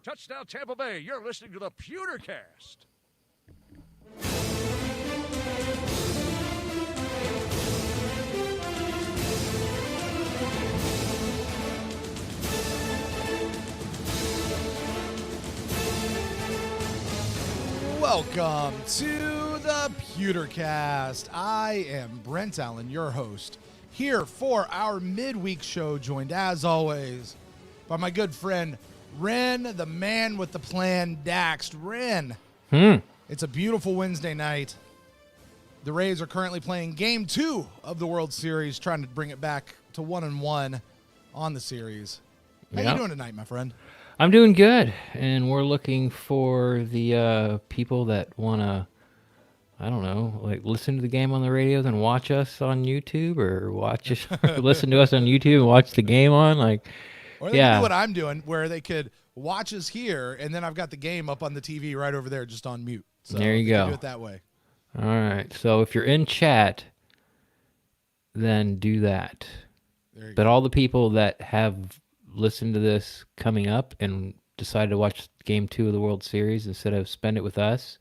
Touchdown Tampa Bay. You're listening to the Pewtercast. Welcome to the Pewtercast. I am Brent Allen, your host, here for our midweek show, joined as always by my good friend Ren, the man with the plan, Daxed. Ren, It's a beautiful Wednesday night. The Rays are currently playing Game 2 of the World Series, trying to bring it back to 1-1 on the series. How you doing tonight, my friend? I'm doing good, and we're looking for the people that want to, I don't know, like listen to the game on the radio, then watch us on YouTube, or listen to us on YouTube and watch the game on, like. Or they can do what I'm doing, where they could watch us here, and then I've got the game up on the TV right over there, just on mute. So there you go. Do it that way. All right. So if you're in chat, then do that. But go. All the people that have listened to this coming up and decided to watch Game 2 of the World Series instead of spend it with us,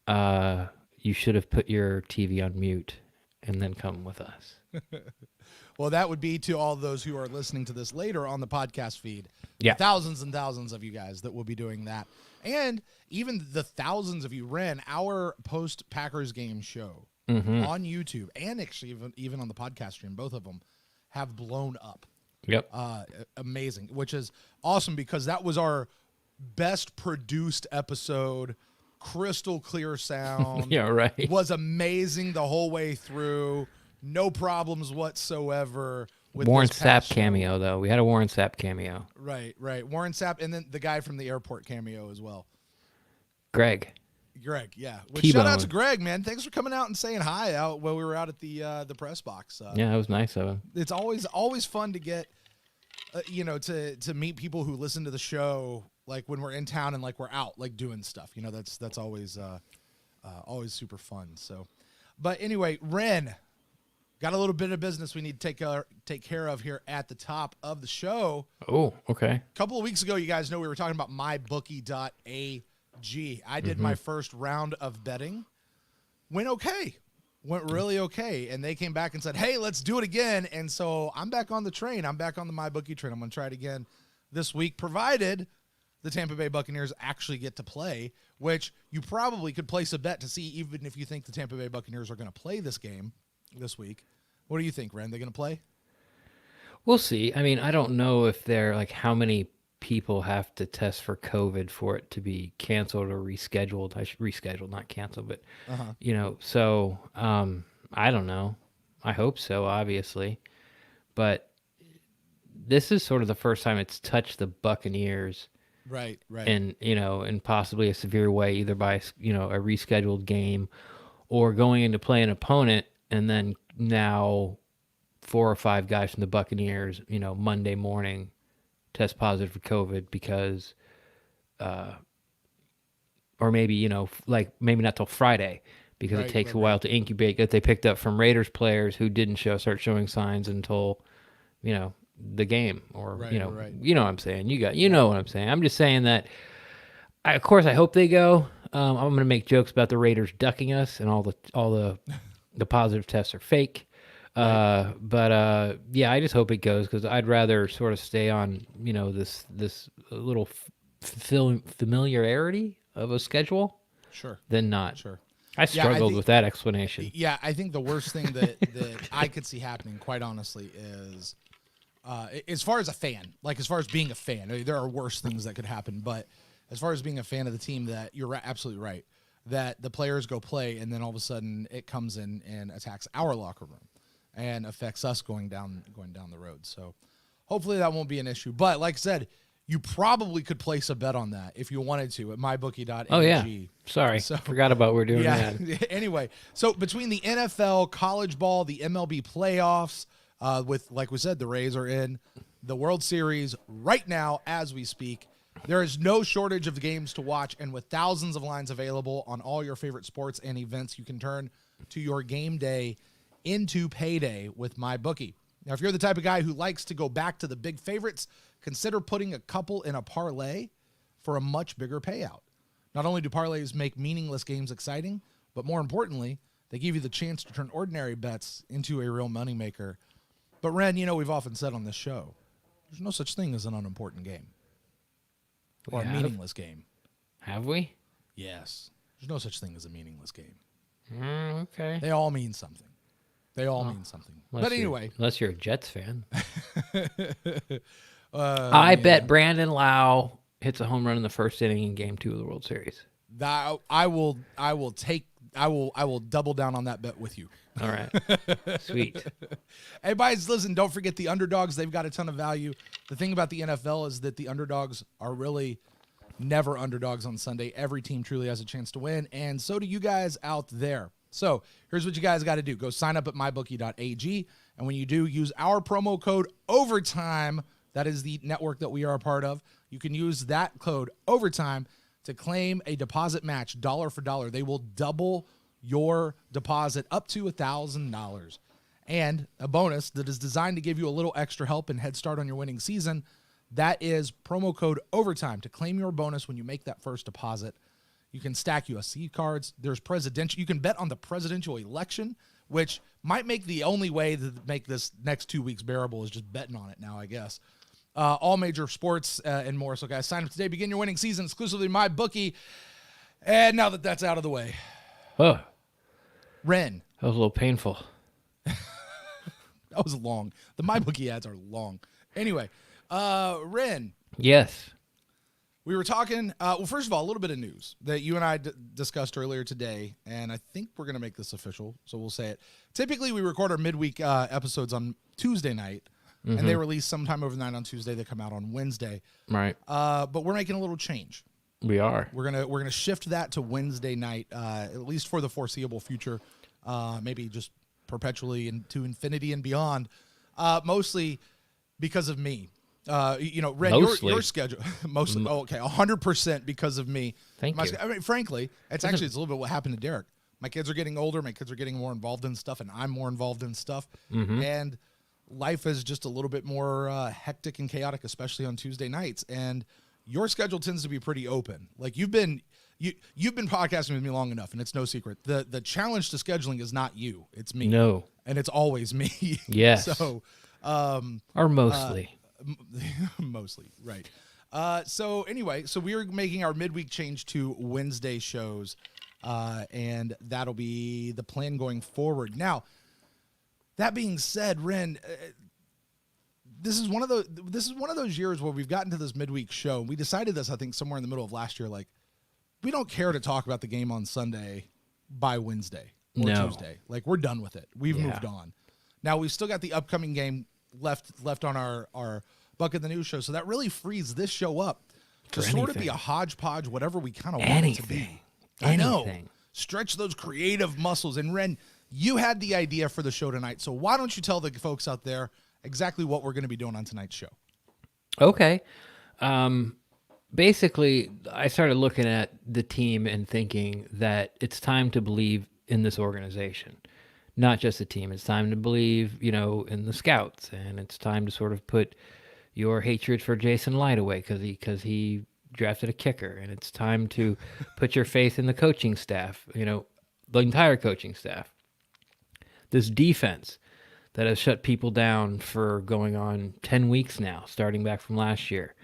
you should have put your TV on mute and then come with us. Well, that would be to all those who are listening to this later on the podcast feed. Yeah. Thousands and thousands of you guys that will be doing that. And even the thousands of you ran our post-Packers game show on YouTube, and actually even on the podcast stream, both of them have blown up. Yep. Amazing, which is awesome because that was our best produced episode. Crystal clear sound. Yeah, right. Was amazing the whole way through. No problems whatsoever with Warren Sapp cameo, though. We had a Warren Sapp cameo. Right. Warren Sapp, and then the guy from the airport cameo as well. Greg, yeah. T-Bone. Shout out to Greg, man. Thanks for coming out and saying hi out while we were out at the press box. Yeah, it was nice of him. It's always fun to get, to meet people who listen to the show, like when we're in town and like we're out, like doing stuff. That's always super fun. So, but anyway, Ren. Got a little bit of business we need to take care of here at the top of the show. Oh, okay. A couple of weeks ago, you guys know we were talking about mybookie.ag. I did my first round of betting. Went really okay. And they came back and said, hey, let's do it again. And so I'm back on the train. I'm back on the MyBookie train. I'm going to try it again this week, provided the Tampa Bay Buccaneers actually get to play, which you probably could place a bet to see even if you think the Tampa Bay Buccaneers are going to play this game this week. What do you think, Ren? They going to play? We'll see. I mean, I don't know if they're like how many people have to test for COVID for it to be canceled or rescheduled. I should reschedule, not cancel, but so I don't know. I hope so, obviously, but this is sort of the first time it's touched the Buccaneers, right, and in possibly a severe way, either by a rescheduled game or going in to play an opponent. And then now 4 or 5 guys from the Buccaneers, Monday morning test positive for COVID because, or maybe, maybe not till Friday because it takes a while to incubate that they picked up from Raiders players who didn't start showing signs until, the game or, you know what I'm saying? You know what I'm saying? I'm just saying that, of course, I hope they go. I'm going to make jokes about the Raiders ducking us and all the positive tests are fake. But I just hope it goes because I'd rather sort of stay on, this little familiarity of a schedule than not. Sure. I struggled with that explanation. Yeah, I think the worst thing that I could see happening, quite honestly, is as far as a fan, as far as being a fan, I mean, there are worse things that could happen, but as far as being a fan of the team, that you're absolutely right. That the players go play, and then all of a sudden it comes in and attacks our locker room and affects us going down the road. So hopefully that won't be an issue. But like I said, you probably could place a bet on that if you wanted to at mybookie.ag. Oh, yeah. Sorry. Forgot about we're doing that. Anyway, so between the NFL, college ball, the MLB playoffs, with, like we said, the Rays are in the World Series right now as we speak. There is no shortage of games to watch, and with thousands of lines available on all your favorite sports and events, you can turn to your game day into payday with MyBookie. Now, if you're the type of guy who likes to go back to the big favorites, consider putting a couple in a parlay. for a much bigger payout. Not only do parlays make meaningless games exciting, but more importantly, they give you the chance to turn ordinary bets into a real moneymaker. But Ren, we've often said on this show, there's no such thing as an unimportant game or a meaningless game. Have we? Yes. There's no such thing as a meaningless game. Okay. They all mean something. They all mean something. But anyway. Unless you're a Jets fan. I bet Brandon Lau hits a home run in the first inning in Game 2 of the World Series. I will double down on that bet with you. All right. Sweet. Hey, guys, listen, don't forget the underdogs. They've got a ton of value. The thing about the NFL is that the underdogs are really never underdogs on Sunday. Every team truly has a chance to win, and so do you guys out there. So here's what you guys got to do. Go sign up at mybookie.ag, and when you do, use our promo code OVERTIME. That is the network that we are a part of. You can use that code OVERTIME to claim a deposit match, dollar for dollar. They will double your deposit up to $1,000. And a bonus that is designed to give you a little extra help and head start on your winning season. That is promo code OVERTIME to claim your bonus when you make that first deposit. You can stack USC cards. There's presidential. You can bet on the presidential election, which might make the only way to make this next 2 weeks bearable is just betting on it now, I guess. All major sports and more. So, guys, sign up today. Begin your winning season exclusively my bookie. And now that that's out of the way, Ren. That was a little painful. That was long. The MyBookie ads are long. Anyway, Ren. Yes. We were talking, well, first of all, a little bit of news that you and I discussed earlier today, and I think we're going to make this official, so we'll say it. Typically, we record our midweek episodes on Tuesday night, and they release sometime overnight on Tuesday. They come out on Wednesday. Right. But we're making a little change. We are. We're gonna shift that to Wednesday night, at least for the foreseeable future, maybe just perpetually into infinity and beyond, mostly because of me. Ren, your schedule mostly. 100% because of me. Thank you. I mean, frankly, it's a little bit what happened to Derek. My kids are getting older. My kids are getting more involved in stuff, and I'm more involved in stuff. And life is just a little bit more hectic and chaotic, especially on Tuesday nights. And your schedule tends to be pretty open. Like you've been podcasting with me long enough, and it's no secret. The challenge to scheduling is not you; it's me. No, and it's always me. Yes. So, or mostly. Mostly, right. So anyway, we are making our midweek change to Wednesday shows, and that'll be the plan going forward. Now, that being said, Ren, this is one of those years where we've gotten to this midweek show. We decided this, I think, somewhere in the middle of last year. Like, we don't care to talk about the game on Sunday by Wednesday or Tuesday. Like, we're done with it. We've moved on. Now we've still got the upcoming game left on our Buck of the News show, so that really frees this show up to sort of be a hodgepodge, whatever we kind of want it to be. I know. Stretch those creative muscles. And Ren, you had the idea for the show tonight, so why don't you tell the folks out there exactly what we're going to be doing on tonight's show? Okay. Basically, I started looking at the team and thinking that it's time to believe in this organization. Not just the team. It's time to believe, in the scouts, and it's time to sort of put your hatred for Jason Light away because he drafted a kicker, and it's time to put your faith in the coaching staff, the entire coaching staff. This defense that has shut people down for going on 10 weeks now, starting back from last year.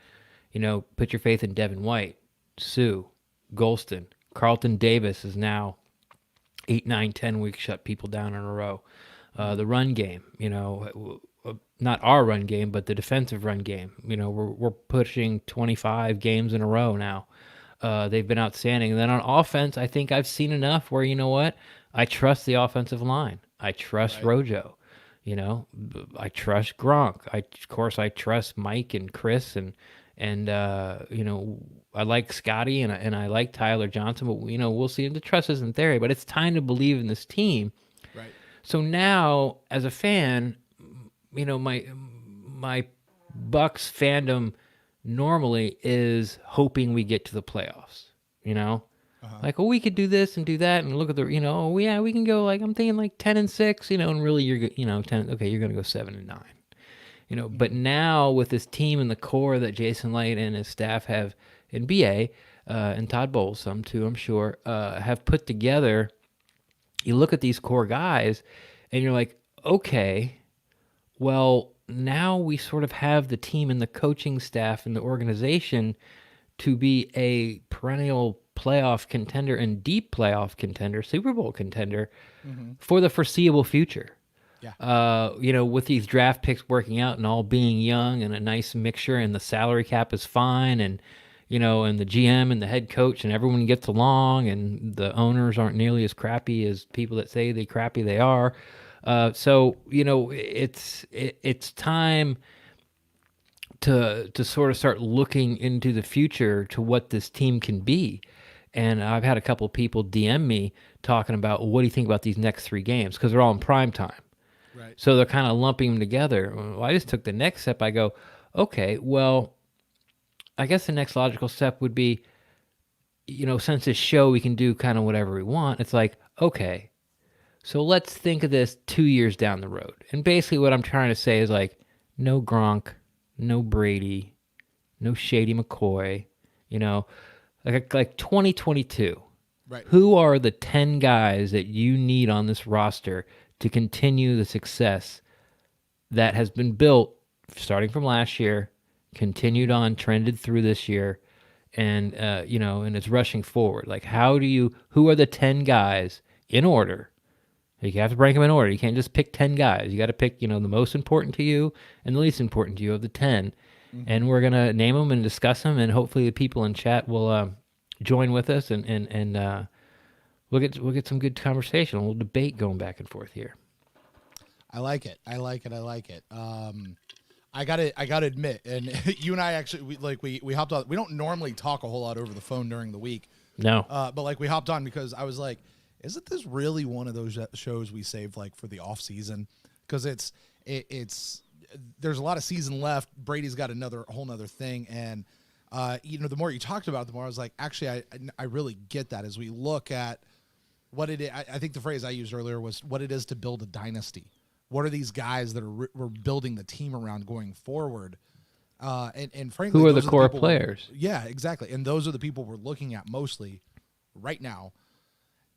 Put your faith in Devin White, Sue, Golston, Carlton Davis is now 8, 9, 10 weeks shut people down in a row. The run game, not our run game, but the defensive run game. We're pushing 25 games in a row now. They've been outstanding. And then on offense, I think I've seen enough where, I trust the offensive line. I trust Rojo. I trust Gronk. I trust Mike and Chris and I like Scotty and I like Tyler Johnson, but we'll see. The trust isn't there, but it's time to believe in this team. Right. So now, as a fan, my Bucs fandom normally is hoping we get to the playoffs. Like, we could do this and do that, and look at the, we can go, like, I'm thinking like 10-6, and really you're 10. Okay, you're gonna go 7-9. But now with this team and the core that Jason Light and his staff have and BA and Todd Bowles, some too, I'm sure, have put together. You look at these core guys, and you're like, okay, well, now we sort of have the team and the coaching staff and the organization to be a perennial playoff contender and deep playoff contender, Super Bowl contender for the foreseeable future. Yeah. With these draft picks working out and all being young and a nice mixture, and the salary cap is fine, and and the GM and the head coach and everyone gets along, and the owners aren't nearly as crappy as people that say they are. So it's time to sort of start looking into the future to what this team can be. And I've had a couple people DM me talking about, what do you think about these next 3 games? Because they're all in prime time. Right. So they're kind of lumping them together. Well, I just took the next step. I go, okay, well, I guess the next logical step would be, since this show we can do kind of whatever we want. It's like, okay, so let's think of this 2 years down the road. And basically what I'm trying to say is like, no Gronk, no Brady, no Shady McCoy, like 2022. Right. Who are the 10 guys that you need on this roster to continue the success that has been built starting from last year, continued on, trended through this year, and and it's rushing forward? Like, who are the 10 guys in order? You have to rank them in order. You can't just pick 10 guys. You got to pick, the most important to you and the least important to you of the 10. And we're going to name them and discuss them, and hopefully the people in chat will join with us, and we'll get some good conversation, a little debate going back and forth here. I like it. I gotta admit, and you and I actually we hopped on. We don't normally talk a whole lot over the phone during the week. No. But we hopped on because I was like, isn't this really one of those shows we saved for the off season? Because it's there's a lot of season left. Brady's got a whole nother thing, and the more you talked about it, the more I was like, actually, I really get that as we look at what it is. I think the phrase I used earlier was what it is to build a dynasty. What are these guys that we're building the team around going forward? And frankly, who are the core players? Yeah, exactly. And those are the people we're looking at mostly right now.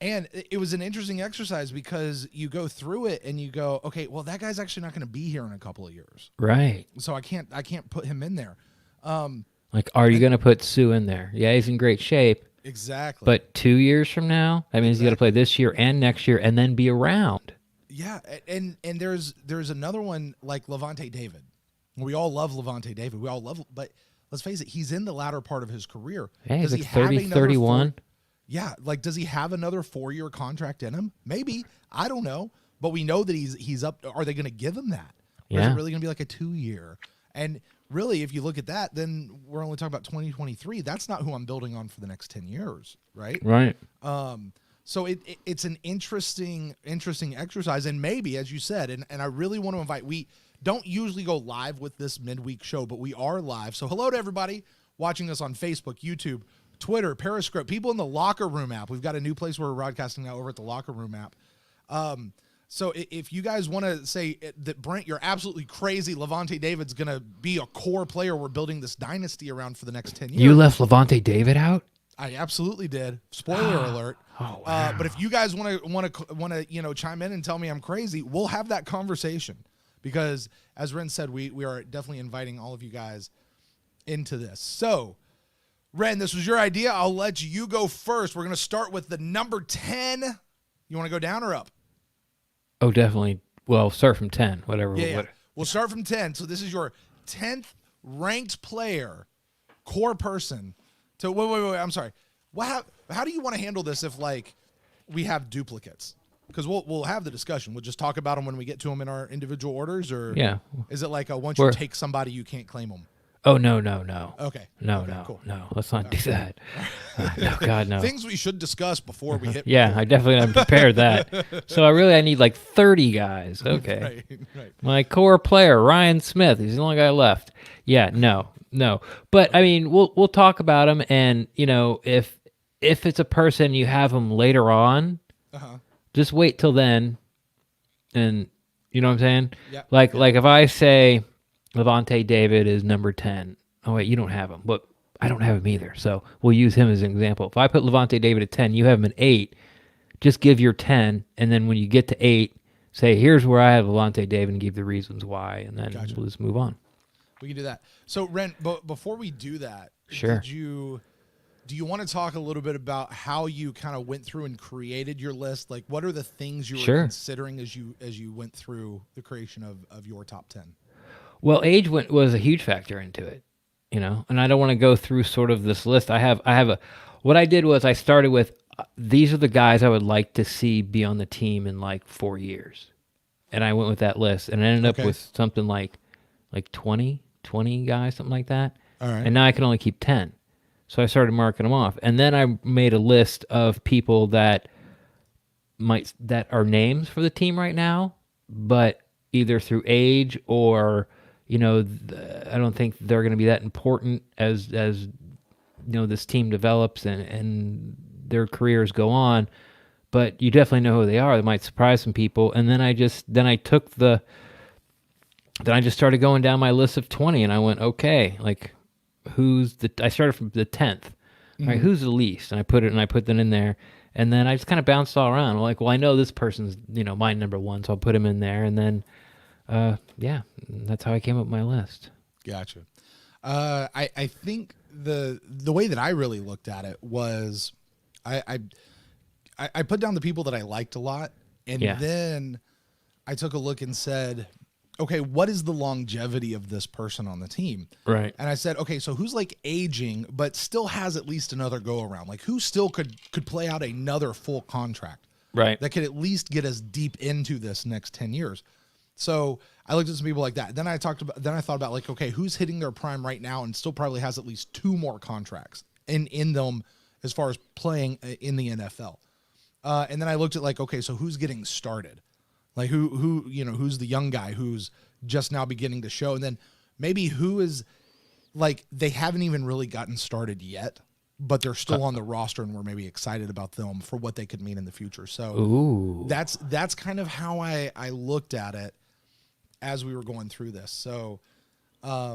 And it was an interesting exercise because you go through it and you go, okay, well, that guy's actually not going to be here in a couple of years. Right. So I can't put him in there. Are you going to put Sue in there? Yeah, he's in great shape. Exactly. But 2 years from now, that means he's got to play this year and next year and then be around. Yeah, and there's another one like Levante David. We all love Levante David. But let's face it, he's in the latter part of his career. Hey, he's like 30, 31. Yeah, does he have another 4-year contract in him? Maybe. I don't know. But we know that he's up. Are they going to give him that? Or is it really going to be like a 2-year? And really, if you look at that, then we're only talking about 2023. That's not who I'm building on for the next 10 years, right? Right. So it's an interesting exercise. And maybe, as you said, and I really want to invite, we don't usually go live with this midweek show, but we are live. So hello to everybody watching us on Facebook, YouTube, Twitter, Periscope, people in the Locker Room app. We've got a new place where we're broadcasting now over at the Locker Room app. So if you guys want to say that, Brent, you're absolutely crazy, Levante David's going to be a core player we're building this dynasty around for the next 10 years. You left Levante David out? I absolutely did. Spoiler alert. Oh, wow. But if you guys want to chime in and tell me I'm crazy, we'll have that conversation, because as Ren said, we are definitely inviting all of you guys into this. So, Ren, this was your idea. I'll let you go first. We're going to start with the number 10. You want to go down or up? Oh, definitely. Well, start from 10, whatever. Yeah. We'll start from 10. So this is your 10th ranked player, core person. So wait. I'm sorry. How do you want to handle this if we have duplicates? Because we'll have the discussion. We'll just talk about them when we get to them in our individual orders, or is it once you take somebody, you can't claim them? Oh, no. Okay. No. Cool. No. Let's not do that. No, God, no. Things we should discuss before we hit. Yeah, I definitely am prepared that. So I need 30 guys. Okay. Right. My core player, Ryan Smith. He's the only guy left. Yeah, no. But I mean, we'll talk about him, and if it's a person you have him later on, just wait till then, and you know what I'm saying? Yeah. Like if I say Levante David is number 10. Oh wait, you don't have him, but I don't have him either. So we'll use him as an example. If I put Levante David at 10, you have him at 8, just give your 10, and then when you get to 8, say, here's where I have Levante David and give the reasons why, and then we'll just move on. We can do that. So, Ren, before we do that, sure. Do you want to talk a little bit about how you kind of went through and created your list? Like, what are the things you were considering as you went through the creation of your top 10? Well, age was a huge factor into it, and I don't want to go through sort of this list. What I did was I started with, these are the guys I would like to see be on the team in like 4 years. And I went with that list and I ended up with something like 20 guys, something like that. All right. And now I can only keep 10. So I started marking them off. And then I made a list of people that are names for the team right now, but either through age or, I don't think they're going to be that important as this team develops and their careers go on, but you definitely know who they are. They might surprise some people. And then I just started going down my list of 20 and I went, okay, like I started from the 10th, right? Who's the least? And I put them in there. And then I just kind of bounced all around. I'm like, well, I know this person's, my number 1, so I'll put him in there. And then, that's how I came up with my list. Gotcha. I think the way that I really looked at it was I put down the people that I liked a lot, and then I took a look and said, okay, what is the longevity of this person on the team? Right. And I said, okay, so who's like aging but still has at least another go around? Like who still could play out another full contract? Right. That could at least get us deep into this next 10 years. So I looked at some people like that. Then I thought about like, okay, who's hitting their prime right now and still probably has at least 2 more contracts in them as far as playing in the NFL. And then I looked at like, okay, so who's getting started? Like who's the young guy who's just now beginning to show? And then maybe who is like, they haven't even really gotten started yet, but they're still on the roster and we're maybe excited about them for what they could mean in the future. So that's kind of how I looked at it as we were going through this. So, that's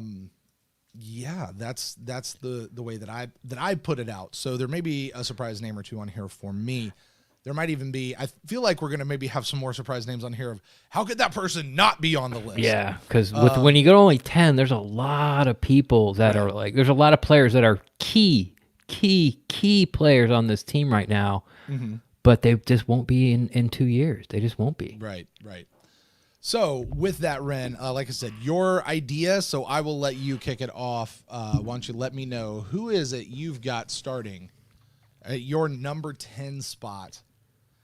the way that I put it out. So there may be a surprise name or 2 on here for me. There might even be, I feel like we're going to maybe have some more surprise names on here of how could that person not be on the list? Yeah, because when you go to only 10, there's a lot of people that are like, there's a lot of players that are key players on this team right now, but they just won't be in 2 years. They just won't be. Right. So with that, Ren, like I said, your idea, so I will let you kick it off. Why don't you let me know, who is it you've got starting at your number 10 spot?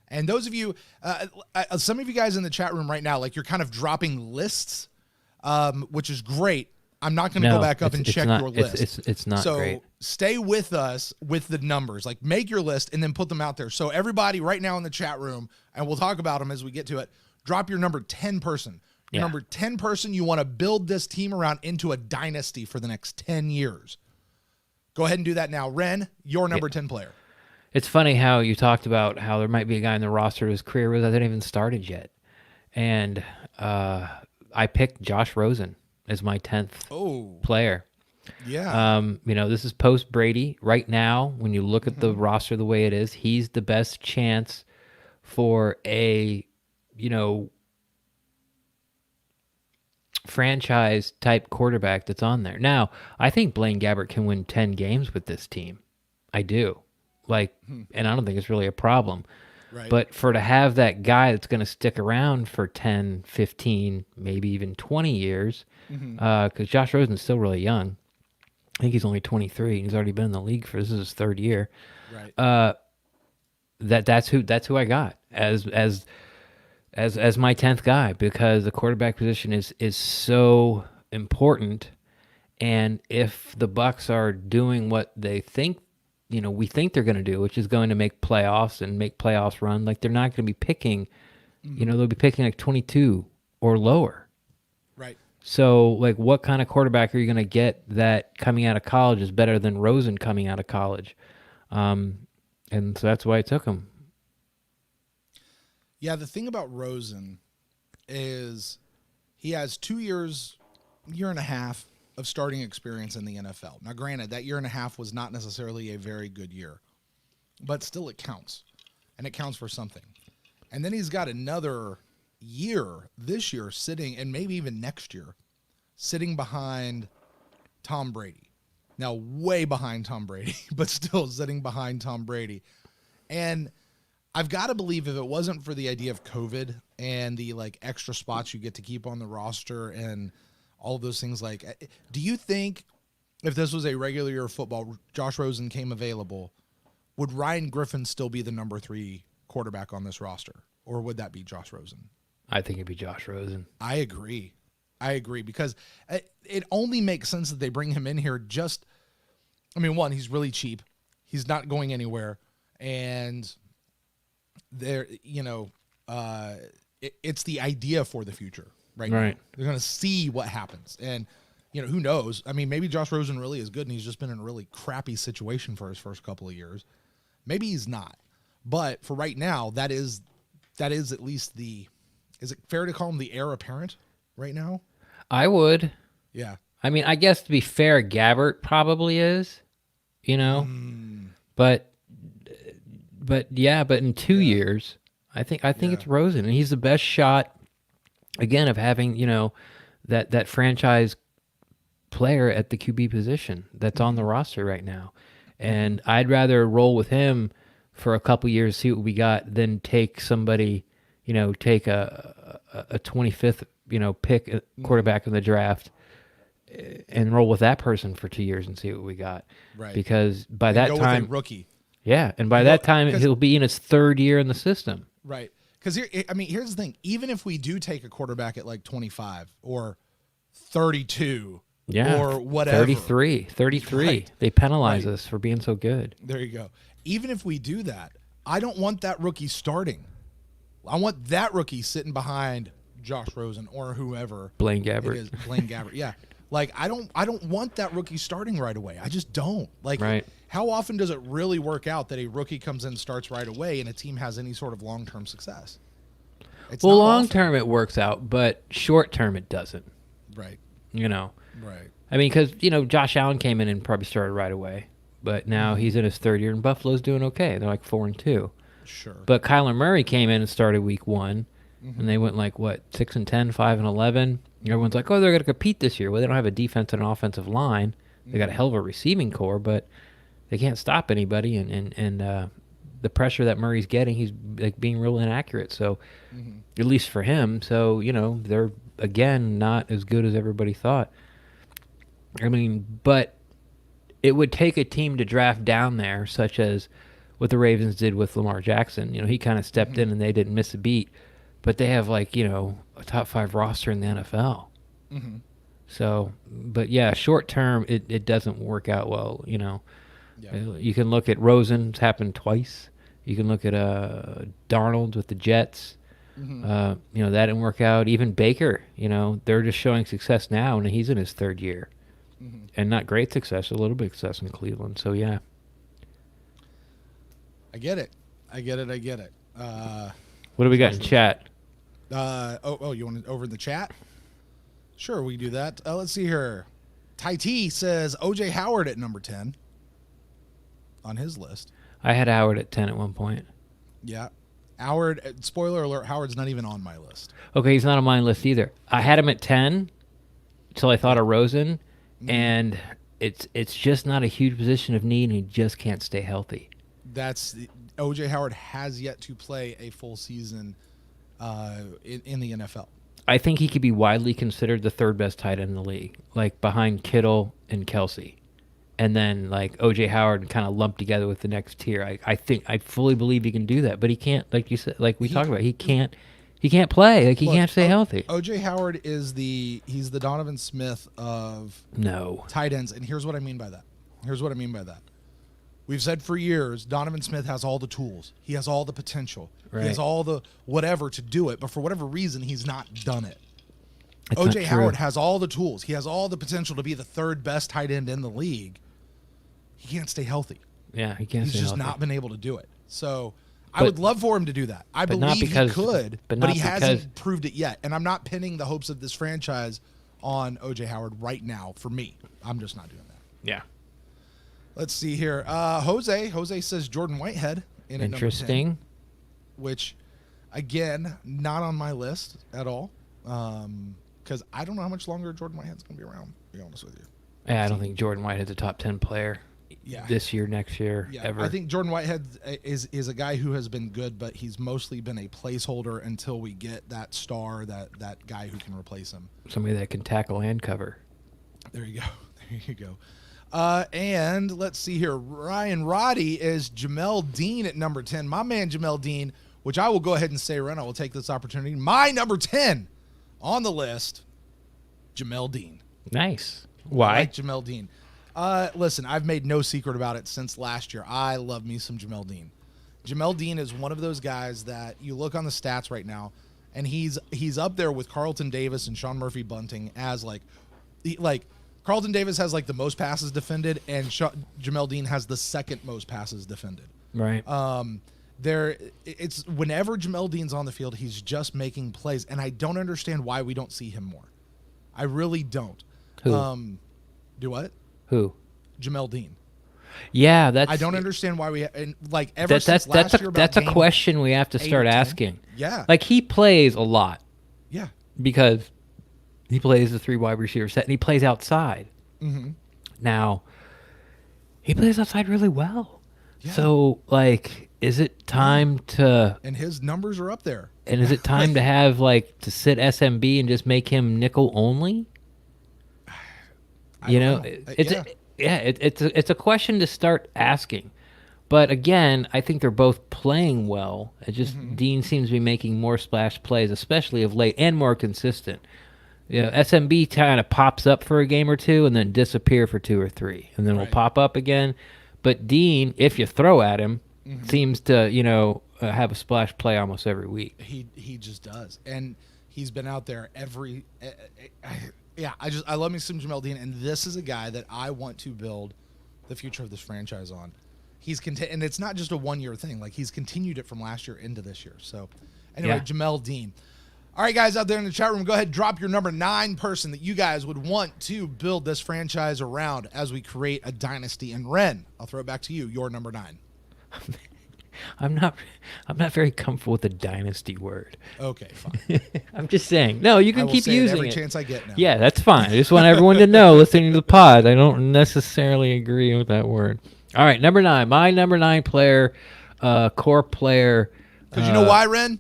And those of you, some of you guys in the chat room right now, like you're kind of dropping lists, which is great. I'm not going to go back up and check your list. It's not great. So stay with us with the numbers. Like make your list and then put them out there. So everybody right now in the chat room, and we'll talk about them as we get to it, drop your number 10 person. Your number 10 person you want to build this team around into a dynasty for the next 10 years. Go ahead and do that now. Ren, your number 10 player. It's funny how you talked about how there might be a guy in the roster whose career hasn't even started yet. And I picked Josh Rosen as my 10th player. Yeah. This is post Brady. Right now, when you look at the roster the way it is, he's the best chance for a, franchise type quarterback that's on there. Now, I think Blaine Gabbert can win 10 games with this team. I do. And I don't think it's really a problem. Right. But to have that guy that's going to stick around for 10, 15, maybe even 20 years, because Josh Rosen's still really young. I think he's only 23. He's already been in the league this is his 3rd year. Right. That's who I got as my 10th guy, because the quarterback position is so important. And if the Bucs are doing what they think, we think they're going to do, which is going to make playoffs and make playoffs run, like they're not going to be picking, they'll be picking like 22 or lower. Right. So, like, what kind of quarterback are you going to get that coming out of college is better than Rosen coming out of college? And so that's why I took him. Yeah, the thing about Rosen is he has 2 years, year and a half of starting experience in the NFL. Now, granted, that year and a half was not necessarily a very good year, but still it counts, and it counts for something. And then he's got another year this year sitting, and maybe even next year, sitting behind Tom Brady. Now, way behind Tom Brady, but still sitting behind Tom Brady. And I've got to believe if it wasn't for the idea of COVID and the like extra spots you get to keep on the roster and all of those things, like, do you think if this was a regular year of football, Josh Rosen came available, would Ryan Griffin still be the number 3 quarterback on this roster? Or would that be Josh Rosen? I think it'd be Josh Rosen. I agree because it only makes sense that they bring him in here one, he's really cheap. He's not going anywhere. And there, it's the idea for the future right now. They're going to see what happens. And, who knows? I mean, maybe Josh Rosen really is good and he's just been in a really crappy situation for his first couple of years. Maybe he's not. But for right now, that is at least is it fair to call him the heir apparent right now? I would. Yeah. I mean, I guess to be fair, Gabbert probably is, but in 2 years, I think it's Rosen, and he's the best shot again of having, that franchise player at the QB position that's on the roster right now. And I'd rather roll with him for a couple years, see what we got, than take somebody, take a 25th, pick quarterback in the draft and roll with that person for 2 years and see what we got. Right. Because by that time, rookie. Yeah, and by that time he'll be in his 3rd year in the system. Right. Because here's the thing: even if we do take a quarterback at like 25 or 32, or whatever, 33, right. They penalize us for being so good. There you go. Even if we do that, I don't want that rookie starting. I want that rookie sitting behind Josh Rosen or whoever. Blaine Gabbert. Blaine Gabbert. Yeah. Like I don't want that rookie starting right away. I just don't. Like how often does it really work out that a rookie comes in, starts right away, and a team has any sort of long-term success? Well, long-term it works out, but short-term it doesn't. Right. Right. I mean, because, Josh Allen came in and probably started right away, but now he's in his 3rd year, and Buffalo's doing okay. They're like 4-2. Sure. But Kyler Murray came in and started week 1, and they went like, 6-10, 5-11. Everyone's like, oh, they're going to compete this year. Well, they don't have a defense and an offensive line. They got a hell of a receiving core, but they can't stop anybody. And the pressure that Murray's getting, he's like being real inaccurate. So, at least for him, so they're again not as good as everybody thought. I mean, but it would take a team to draft down there, such as what the Ravens did with Lamar Jackson. He kind of stepped in and they didn't miss a beat. But they have a top 5 roster in the NFL. So, but yeah, short term, it doesn't work out well. You can look at Rosen; it's happened twice. You can look at Darnold with the Jets. That didn't work out. Even Baker, they're just showing success now, and he's in his 3rd year, and not great success, a little bit of success in Cleveland. So yeah, I get it. What do we got in chat? You want it over in the chat? Sure, we can do that. Let's see here. Ty T says O.J. Howard at number 10 on his list. I had Howard at 10 at one point. Yeah. Howard, spoiler alert, Howard's not even on my list. Okay, he's not on my list either. I had him at 10 until I thought of Rosen, and it's just not a huge position of need, and he just can't stay healthy. O.J. Howard has yet to play a full season in the NFL. I think he could be widely considered the 3rd best tight end in the league, like behind Kittle and Kelsey. And then like O.J. Howard kind of lumped together with the next tier. I fully believe he can do that, but he can't, like you said, like we talked about, he can't play. Like he can't stay healthy. O.J. Howard he's the Donovan Smith of tight ends. And here's what I mean by that. We've said for years, Donovan Smith has all the tools. He has all the potential. Right. He has all the whatever to do it, but for whatever reason, he's not done it. O.J. Howard has all the tools. He has all the potential to be the 3rd best tight end in the league. He can't stay healthy. Yeah, he can't. He's just not been able to do it. So I would love for him to do that. I believe he could, but he hasn't proved it yet. And I'm not pinning the hopes of this franchise on O.J. Howard right now for me. I'm just not doing that. Yeah. Let's see here. Jose says Jordan Whitehead in at number 10, which, again, not on my list at all because I don't know how much longer Jordan Whitehead's going to be around, to be honest with you. Yeah, I don't think Jordan Whitehead's a top 10 player this year, next year, ever. I think Jordan Whitehead is a guy who has been good, but he's mostly been a placeholder until we get that star, that guy who can replace him. Somebody that can tackle and cover. There you go. There you go. And let's see here. Ryan Roddy is Jamel Dean at number 10. My man Jamel Dean, which I will go ahead and say, Ren, I will take this opportunity. My number 10 on the list, Jamel Dean. Nice. Why? I like Jamel Dean. Listen, I've made no secret about it since last year. I love me some Jamel Dean. Jamel Dean is one of those guys that you look on the stats right now, and he's up there with Carlton Davis and Sean Murphy Bunting as like Carlton Davis has like the most passes defended, and Jamel Dean has the second most passes defended. Right. It's whenever Jamel Dean's on the field, he's just making plays, and I don't understand why we don't see him more. I really don't. Who? Do what? Who? Jamel Dean. Yeah, that's. I don't understand why we since last year. That's a question we have to start asking. Yeah, like he plays a lot. Yeah, because he plays the 3 wide receiver set and he plays outside. Mm-hmm. Now, he plays outside really well. Yeah. So, is it time to? And his numbers are up there. And is it time to have to sit SMB and just make him nickel only? It's a question to start asking. But again, I think they're both playing well. It just Dean seems to be making more splash plays, especially of late, and more consistent. SMB kind of pops up for a game or two and then disappear for 2 or 3, and then will pop up again. But Dean, if you throw at him, seems to have a splash play almost every week. He just does, and he's been out there every. I love me some Jamel Dean, and this is a guy that I want to build the future of this franchise on. And it's not just a 1-year thing. He's continued it from last year into this year. So, anyway, Jamel Dean. All right, guys out there in the chat room, go ahead and drop your number 9 person that you guys would want to build this franchise around as we create a dynasty. And Ren, I'll throw it back to you. Your number 9. I'm not very comfortable with the dynasty word. Okay, fine. I'm just saying. No, you can keep using every it. Chance I get now. Yeah, that's fine. I just want everyone to know, listening to the pod, I don't necessarily agree with that word. All right, number 9. My number 9 player, core player. Because you know why, Ren?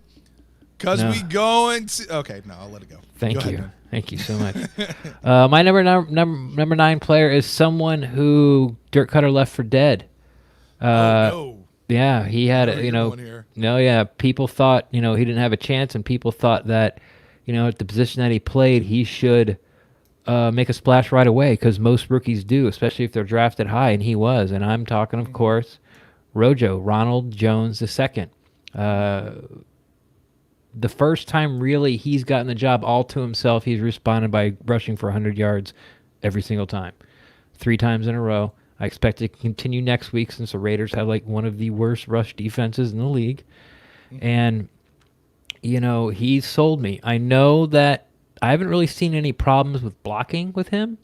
Because we going to. Okay, no, I'll let it go. Thank you. Thank you so much. My number 9 player is someone who Dirk Cutter left for dead. No. Yeah, he had people thought, he didn't have a chance, and people thought that, at the position that he played, he should make a splash right away, because most rookies do, especially if they're drafted high, and he was. And I'm talking, of course, Rojo, Ronald Jones II. The first time, really, he's gotten the job all to himself, he's responded by rushing for 100 yards every single time. 3 times in a row. I expect it to continue next week, since the Raiders have one of the worst rush defenses in the league. And, he's sold me. I know that I haven't really seen any problems with blocking with him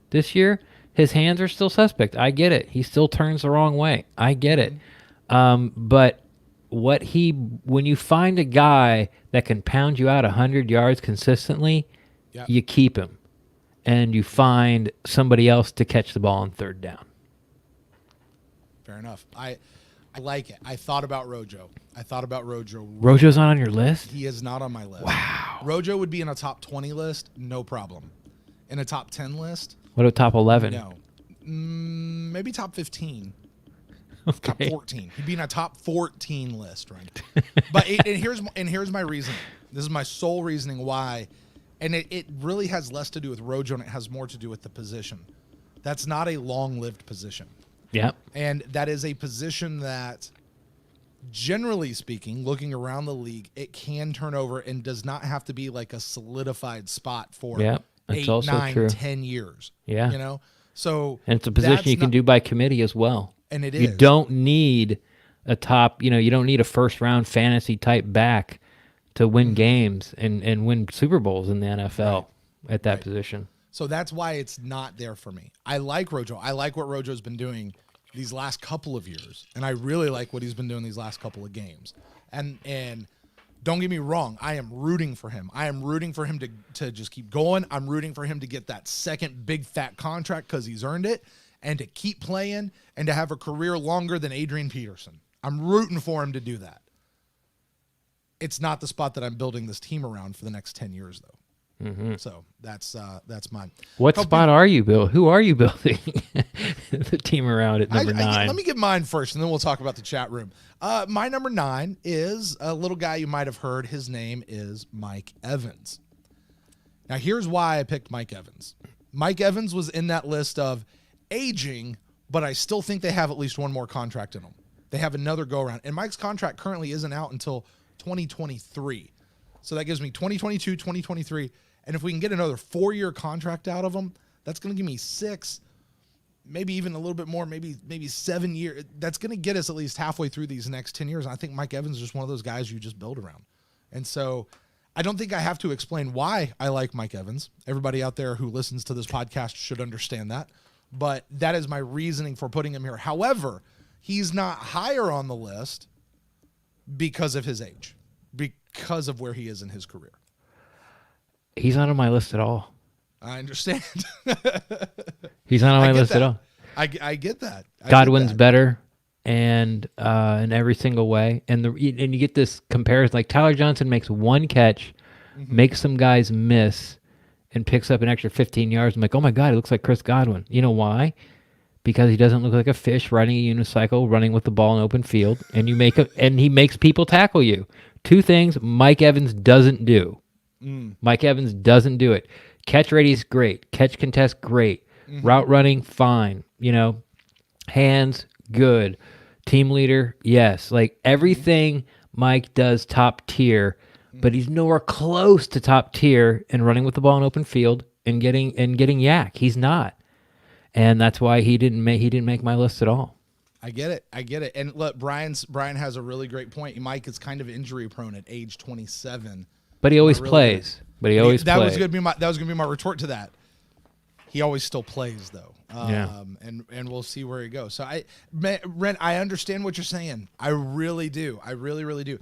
this year. His hands are still suspect. I get it. He still turns the wrong way. I get it. But when you find a guy that can pound you out 100 yards consistently, you keep him. And you find somebody else to catch the ball on 3rd down. Fair enough. I like it. I thought about Rojo. Rojo's not on your list? He is not on my list. Wow. Rojo would be in a top 20 list, no problem. In a top 10 list? What about top 11? No. Maybe top 15. Okay. Top 14. He'd be in a top 14 list, right? But here's my reasoning. This is my sole reasoning why. And it really has less to do with Rojo, and it has more to do with the position. That's not a long-lived position. Yeah. And that is a position that, generally speaking, looking around the league, it can turn over and does not have to be a solidified spot for 8, 9, 10 years. Yeah. So and it's a position you can do by committee as well. And it is. You don't need a top, you don't need a first-round fantasy type back to win games and win Super Bowls in the NFL. at that position. So that's why it's not there for me. I like Rojo. I like what Rojo's been doing these last couple of years, and I really like what he's been doing these last couple of games. And don't get me wrong, I am rooting for him. I am rooting for him to just keep going. I'm rooting for him to get that second big fat contract because he's earned it, and to keep playing and to have a career longer than Adrian Peterson. I'm rooting for him to do that. It's not the spot that I'm building this team around for the next 10 years, though. So that's mine. What spot are you, Bill? Who are you building the team around at number 9? Let me get mine first, and then we'll talk about the chat room. My number 9 is a little guy you might have heard. His name is Mike Evans. Now, here's why I picked Mike Evans. Mike Evans was in that list of aging, but I still think they have at least one more contract in them. They have another go-around. And Mike's contract currently isn't out until 2023. So that gives me 2022, 2023. And if we can get another 4-year contract out of him, that's going to give me 6, maybe even a little bit more, maybe 7 years. That's going to get us at least halfway through these next 10 years. And I think Mike Evans is just one of those guys you just build around. And so I don't think I have to explain why I like Mike Evans. Everybody out there who listens to this podcast should understand that. But that is my reasoning for putting him here. However, he's not higher on the list because of his age, because of where he is in his career. He's not on my list at all. I understand. He's not on my list at all. I get that. Godwin's better, and in every single way. And you get this comparison. Like Tyler Johnson makes one catch, makes some guys miss, and picks up an extra 15 yards. I'm like, oh my God, it looks like Chris Godwin. You know why? Because he doesn't look like a fish riding a unicycle, running with the ball in open field, and he makes people tackle you. 2 things Mike Evans doesn't do. Mike Evans doesn't do it. Catch radius, great. Catch contest, great. Route running, fine. Hands, good. Team leader, yes. Like everything Mike does top tier, but he's nowhere close to top tier in running with the ball in open field and getting yak. He's not. And that's why he didn't make my list at all. I get it. And look, Brian has a really great point. Mike is kind of injury prone at age 27. But he always plays. That was going to be my retort to that. He always still plays though. And we'll see where he goes. So Brent, I understand what you're saying. I really do. I really, really do.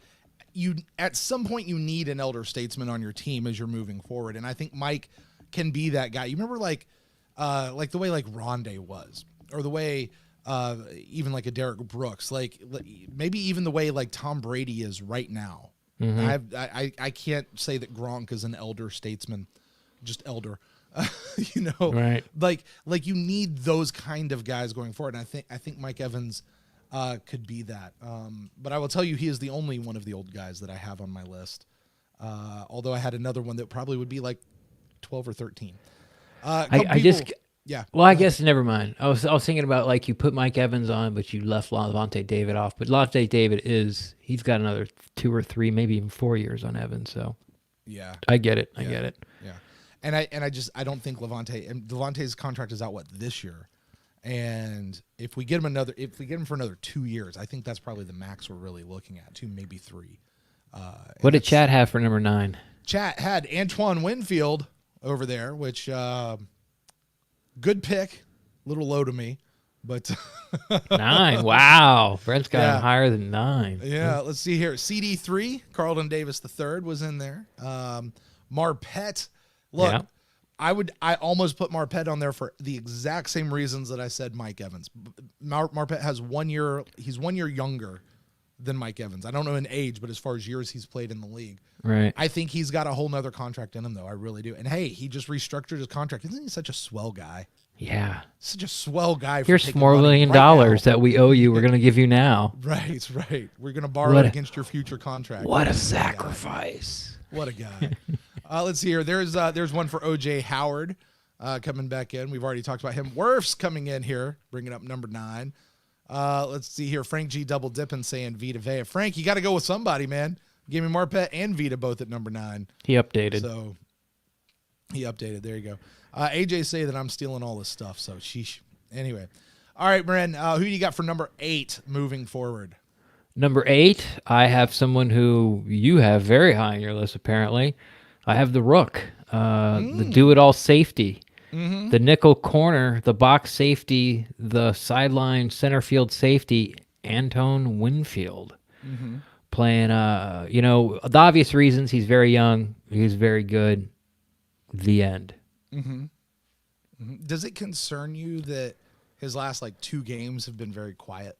At some point you need an elder statesman on your team as you're moving forward. And I think Mike can be that guy. You remember like the way like Rondé was, or the way even like a Derek Brooks, like maybe even the way like Tom Brady is right now. I can't say that Gronk is an elder statesman, just elder. Right? Like you need those kind of guys going forward. And I think Mike Evans could be that. But I will tell you, he is the only one of the old guys that I have on my list. Although I had another one that probably would be like 12 or 13. Yeah. Well, I guess never mind. I was thinking about like you put Mike Evans on, but you left Lavonte David off. But Lavonte David he's got another 2 or 3, maybe even 4 years on Evans. So yeah, I get it. I get it. Yeah. And I don't think Lavonte's contract is out this year. And if we get him for another 2 years, I think that's probably the max we're really looking at, 2, maybe 3. What did Chat have for number 9? Chat had Antoine Winfield over there, which good pick, a little low to me, but 9. Wow, Brent's got him higher than 9. Yeah, let's see here. CD3, Carlton Davis III was in there. Marpet, look, I almost put Marpet on there for the exact same reasons that I said Mike Evans. Marpet has 1 year. He's 1 year younger than Mike Evans. I don't know in age, but as far as years he's played in the league. Right. I think he's got a whole nother contract in him, though. I really do. And, hey, he just restructured his contract. Isn't he such a swell guy? Yeah. Such a swell guy. Here's $4 million that we owe you. We're going to give you now. Right. We're going to borrow it against your future contract. What a sacrifice. What a guy. Let's see here. There's one for O.J. Howard coming back in. We've already talked about him. Wirfs coming in here, bringing up number 9. Let's see here. Frank G. double dipping, saying Vita Vea. Frank, you got to go with somebody, man. Give me Marpet and Vita both at number 9. He updated. So he updated. There you go. AJ say that I'm stealing all this stuff. So sheesh. Anyway. All right, Bren, who do you got for number 8 moving forward? Number 8, I have someone who you have very high on your list, apparently. I have the Rook, the do-it-all safety, the nickel corner, the box safety, the sideline center field safety, Antoine Winfield, playing. The obvious reasons: he's very young, he's very good. The end. Does it concern you that his last 2 games have been very quiet?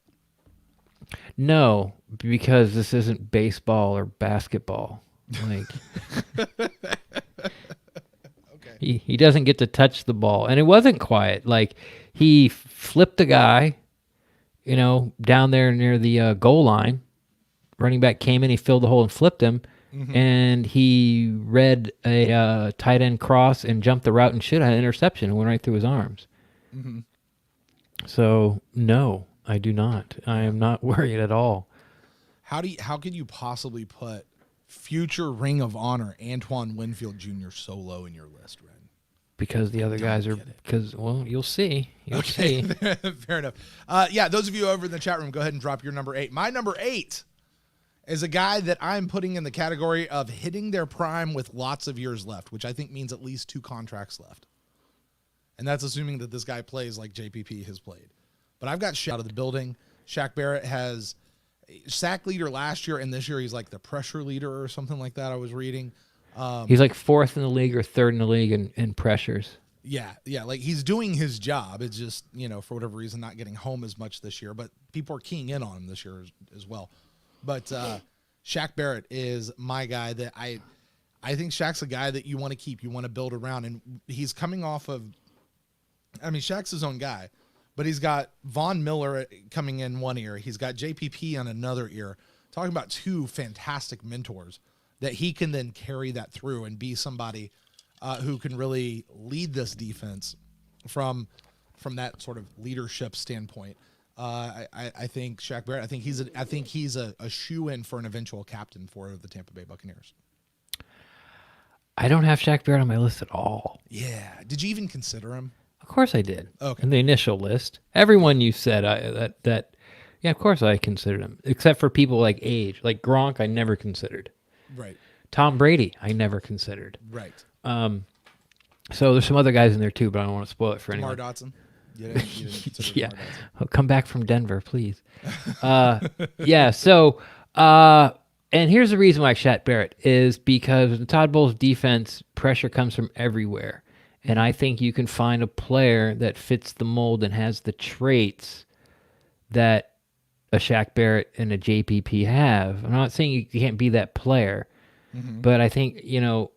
No, because this isn't baseball or basketball. He doesn't get to touch the ball, and it wasn't quiet. He flipped the guy, down there near the goal line. Running back came in, he filled the hole and flipped him, and he read a tight end cross and jumped the route and should have had an interception and went right through his arms. So no, I do not. I am not worried at all. How could you possibly put future Ring of Honor Antoine Winfield Jr. so low in your list, Ren? Because the other guys are. Because you'll see. You'll see. Fair enough. Those of you over in the chat room, go ahead and drop your number 8. My number 8 is a guy that I'm putting in the category of hitting their prime with lots of years left, which I think means at least 2 contracts left. And that's assuming that this guy plays like JPP has played. But I've got Shaq out of the building. Shaq Barrett has sack leader last year, and this year he's like the pressure leader or something like that I was reading. He's like 4th in the league or 3rd in the league in pressures. Yeah, he's doing his job. It's just, for whatever reason, not getting home as much this year. But people are keying in on him this year as well. But Shaq Barrett is my guy that I think Shaq's a guy that you want to keep, you want to build around. And he's coming off of, Shaq's his own guy, but he's got Von Miller coming in one ear. He's got JPP on another ear. Talking about 2 fantastic mentors that he can then carry that through and be somebody who can really lead this defense from that sort of leadership standpoint. I think Shaq Barrett. I think he's a shoe-in for an eventual captain for the Tampa Bay Buccaneers. I don't have Shaq Barrett on my list at all. Yeah. Did you even consider him? Of course I did. Okay. In the initial list, everyone you said yeah, of course I considered him, except for people like age, like Gronk. I never considered. Right. Tom Brady, I never considered. Right. So there's some other guys in there too, but I don't want to spoil it for anyone. Lamar Dotson. You didn't consider Yeah. Lamar Dotson. Oh, come back from Denver, please. Yeah. So, and here's the reason why Shaq Barrett is because in Todd Bowles' defense, pressure comes from everywhere. And I think you can find a player that fits the mold and has the traits that a Shaq Barrett and a JPP have. I'm not saying you can't be that player, but I think,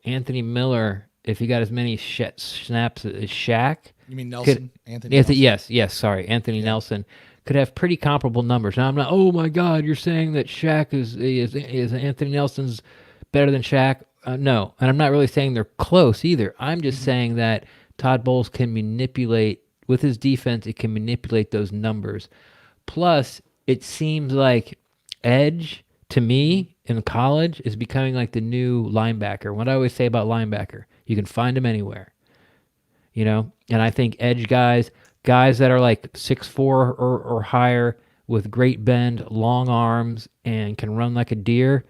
Anthony Miller, if he got as many snaps as Shaq. You mean Nelson? Anthony Nelson? Yes, sorry. Anthony Nelson could have pretty comparable numbers. Now, I'm not, oh my God, you're saying that Shaq is Anthony Nelson's better than Shaq? No, and I'm not really saying they're close either. I'm just saying that Todd Bowles can manipulate, with his defense, it can manipulate those numbers. Plus, it seems like edge, to me, in college, is becoming like the new linebacker. What I always say about linebacker, you can find them anywhere. And I think edge guys that are like 6'4" or higher with great bend, long arms, and can run like a deer,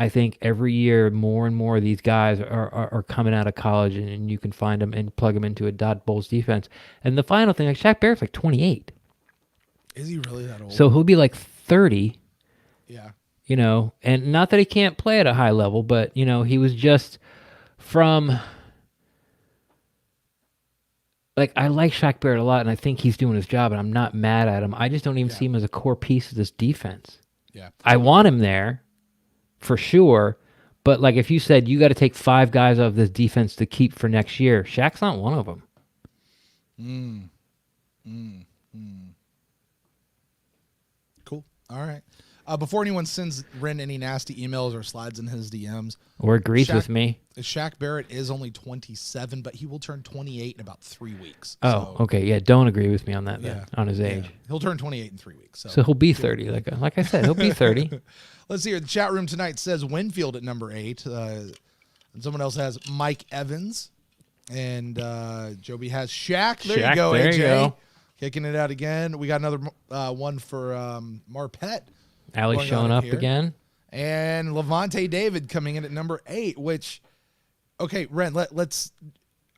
I think every year more and more of these guys are coming out of college, and you can find them and plug them into a Todd Bowles defense. And the final thing, Shaq Barrett's like 28. Is he really that old? So he'll be like 30. Yeah. And not that he can't play at a high level, but, he was just from... I like Shaq Barrett a lot, and I think he's doing his job, and I'm not mad at him. I just don't even see him as a core piece of this defense. Yeah. I want him there. For sure, but if you said you got to take 5 guys out of this defense to keep for next year, Shaq's not one of them. Cool. All right. Before anyone sends Ren any nasty emails or slides in his DMs, or agrees with me, Shaq Barrett is only 27, but he will turn 28 in about 3 weeks. Oh, okay. Yeah, don't agree with me on that then, on his age. Yeah. He'll turn 28 in 3 weeks. So he'll be 30. Like I said, he'll be 30. Let's see here. The chat room tonight says Winfield at number 8. And someone else has Mike Evans. And Joby has Shaq. There you go, there AJ. You go. Kicking it out again. We got another one for Marpet. Allie's showing up again. And Levante David coming in at number 8, which Okay, Ren, let's.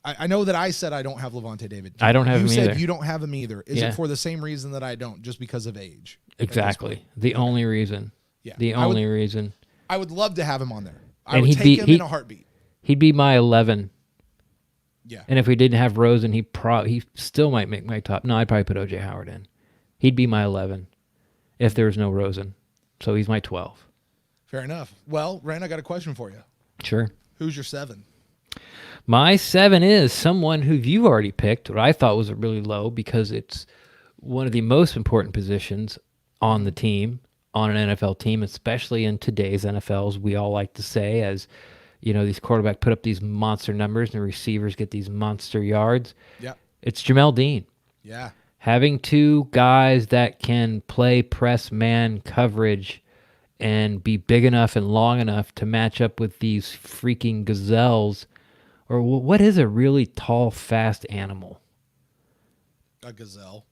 I know that I said I don't have Levante David. I don't have him either. You said you don't have him either. Is Yeah. it for the same reason that I don't, just because of age? Exactly. The only reason. Yeah. The only reason. I would love to have him on there. I And would take him in a heartbeat. He'd be my 11. Yeah. And if we didn't have Rosen, he still might make my top. No, I'd probably put O.J. Howard in. He'd be my 11 if there was no Rosen. So he's my 12. Fair enough. Well, Ren, I got a question for you. Sure. Who's your 7? My 7 is someone who you've already picked, what I thought was really low because it's one of the most important positions on the team, on an NFL team, especially in today's NFLs. We all like to say, as you know, these quarterbacks put up these monster numbers and the receivers get these monster yards. Yeah. It's Jamel Dean. Yeah. Having two guys that can play press man coverage and be big enough and long enough to match up with these freaking gazelles. Or what is a really tall, fast animal? A gazelle.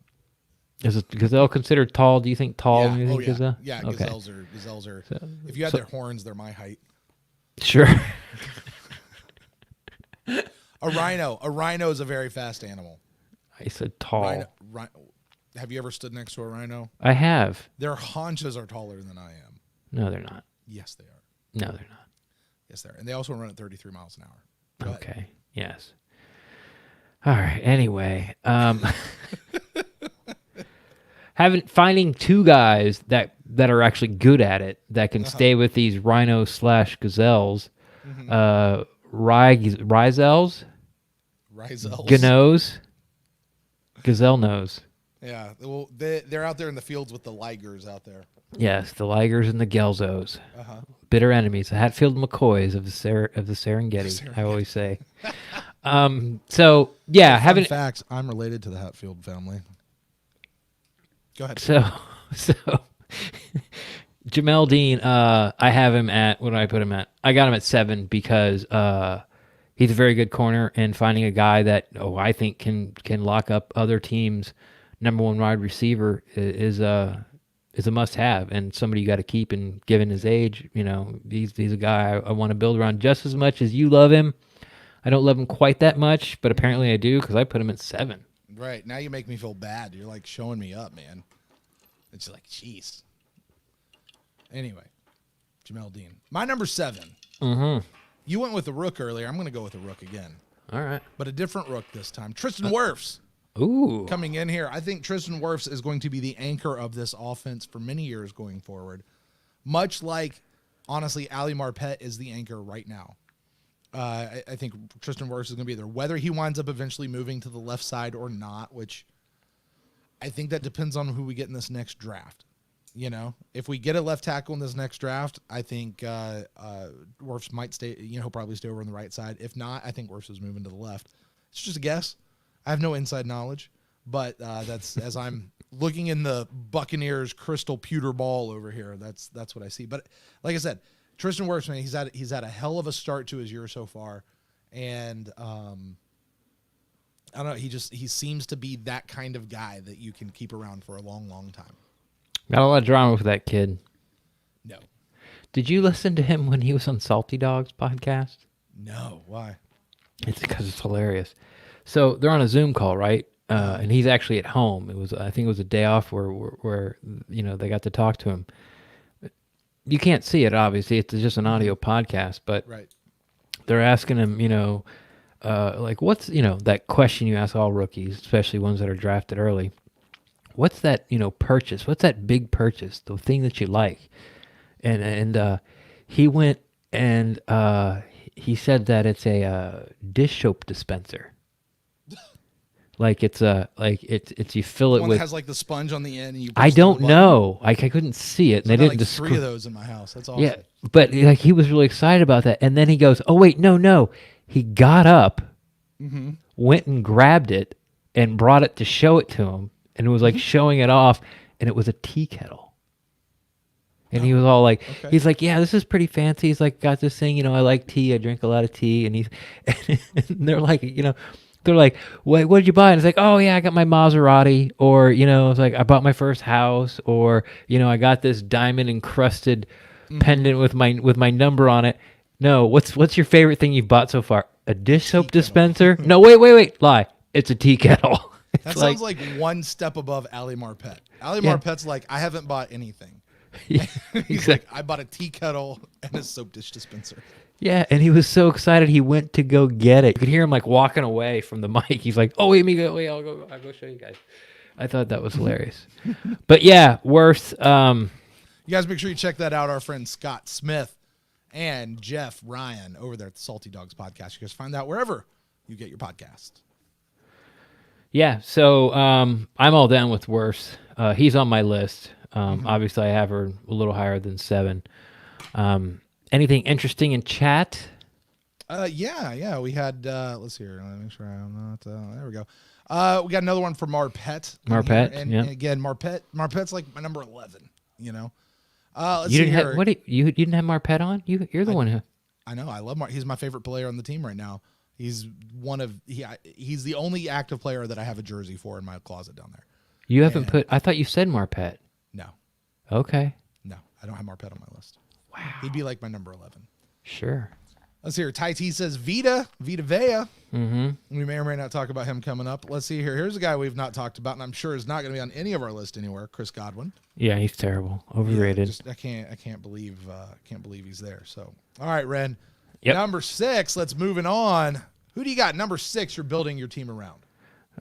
Is a gazelle considered tall? Do you think tall? Yeah. When you think gazelle? Yeah, okay. Gazelles are. If you had their horns, they're my height. Sure. A rhino is a very fast animal. I said tall. Have you ever stood next to a rhino? I have. Their haunches are taller than I am. No, they're not. Yes, they are. No, they're not. Yes, they are. And they also run at 33 miles an hour. Go okay. ahead. Yes. All right. Anyway, finding two guys that are actually good at it that can stay with these rhino/gazelles, Rizels, Gnos, gazelle nose. Yeah, well, they're out there in the fields with the ligers out there. Yes, the ligers and the gelzos, bitter enemies, the Hatfield McCoys of the Serengeti. I always say. So yeah, Fun facts. I'm related to the Hatfield family. Go ahead. So Jamel Dean, I have him at, what did I put him at? I got him at 7 because he's a very good corner, and finding a guy that I think can lock up other teams' number one wide receiver is a must-have, and somebody you got to keep. And given his age, he's a guy I want to build around just as much as you love him. I don't love him quite that much, but apparently I do because I put him at 7. Right. Now you make me feel bad. You're like showing me up, man. It's like, jeez. Anyway, Jamel Dean. My number 7. Mm-hmm. You went with the Rook earlier. I'm going to go with the Rook again. All right. But a different Rook this time. Tristan Wirfs. Ooh. Coming in here. I think Tristan Wirfs is going to be the anchor of this offense for many years going forward. Much like, honestly, Ali Marpet is the anchor right now. I think Tristan Wirfs is going to be there. Whether he winds up eventually moving to the left side or not, which I think that depends on who we get in this next draft. If we get a left tackle in this next draft, I think Wirfs might stay. He'll probably stay over on the right side. If not, I think Wirfs is moving to the left. It's just a guess. I have no inside knowledge, but that's as I'm looking in the Buccaneers crystal pewter ball over here. That's what I see. But like I said, Tristan Wirfs, man, he's had a hell of a start to his year so far, and I don't know. He seems to be that kind of guy that you can keep around for a long, long time. Got a lot of drama with that kid. No. Did you listen to him when he was on Salty Dogs podcast? No. Why? It's because it's hilarious. So they're on a Zoom call, right? And he's actually at home. I think it was a day off where they got to talk to him. You can't see it, obviously. It's just an audio podcast, but right. They're asking him, like, what's, that question you ask all rookies, especially ones that are drafted early. What's that, purchase? What's that big purchase? The thing that you like? And he went and he said that it's a dish soap dispenser. Like it's you fill it one with. That has like the sponge on the end. And you I don't know. I couldn't see it. And they didn't like 3 of those in my house. That's awesome. Yeah, but he was really excited about that. And then he goes, "Oh wait, no." He got up, went and grabbed it, and brought it to show it to him, and it was like showing it off, and it was a tea kettle. And he was all like, he's like, "Yeah, this is pretty fancy." He's like, "Got this thing, I like tea. I drink a lot of tea." And and they're like, they're like, what did you buy? And it's like, "Oh yeah, I got my Maserati," or it's like, "I bought my first house," or I got this diamond encrusted pendant with my number on it. No, what's your favorite thing you've bought so far? A dish soap dispenser? No, wait. Lie. It's a tea kettle. That sounds like one step above Ali Marpet. Ali Marpet's like, I haven't bought anything. Yeah, He's like, I bought a tea kettle and a soap dish dispenser. Yeah, and he was so excited he went to go get it. You could hear him like walking away from the mic. He's like, "Oh wait, I'll go show you guys." I thought that was hilarious. But yeah, worth. You guys make sure you check that out. Our friend Scott Smith and Jeff Ryan over there at the Salty Dogs podcast. You guys find that wherever you get your podcast. Yeah, so I'm all down with worse. He's on my list. Obviously, I have her a little higher than 7. Anything interesting in chat? Yeah. We had, let's see here. Let me make sure I'm not, there we go. We got another one from Marpet. And again, Marpet's like my number 11, you know? Let's see here. You didn't have Marpet on? You're the one who. I know. I love He's my favorite player on the team right now. He's he's the only active player that I have a jersey for in my closet down there. You haven't I thought you said Marpet. No. Okay. No, I don't have Marpet on my list. Wow. He'd be like my number 11. Sure. Let's see here. Tai T says Vita Vea. Mm-hmm. We may or may not talk about him coming up. Let's see here. Here's a guy we've not talked about, and I'm sure is not going to be on any of our list anywhere. Chris Godwin. Yeah, he's terrible. Overrated. I can't believe he's there. So, all right, Ren. Yep. Number 6. Let's moving on. Who do you got? Number 6. You're building your team around.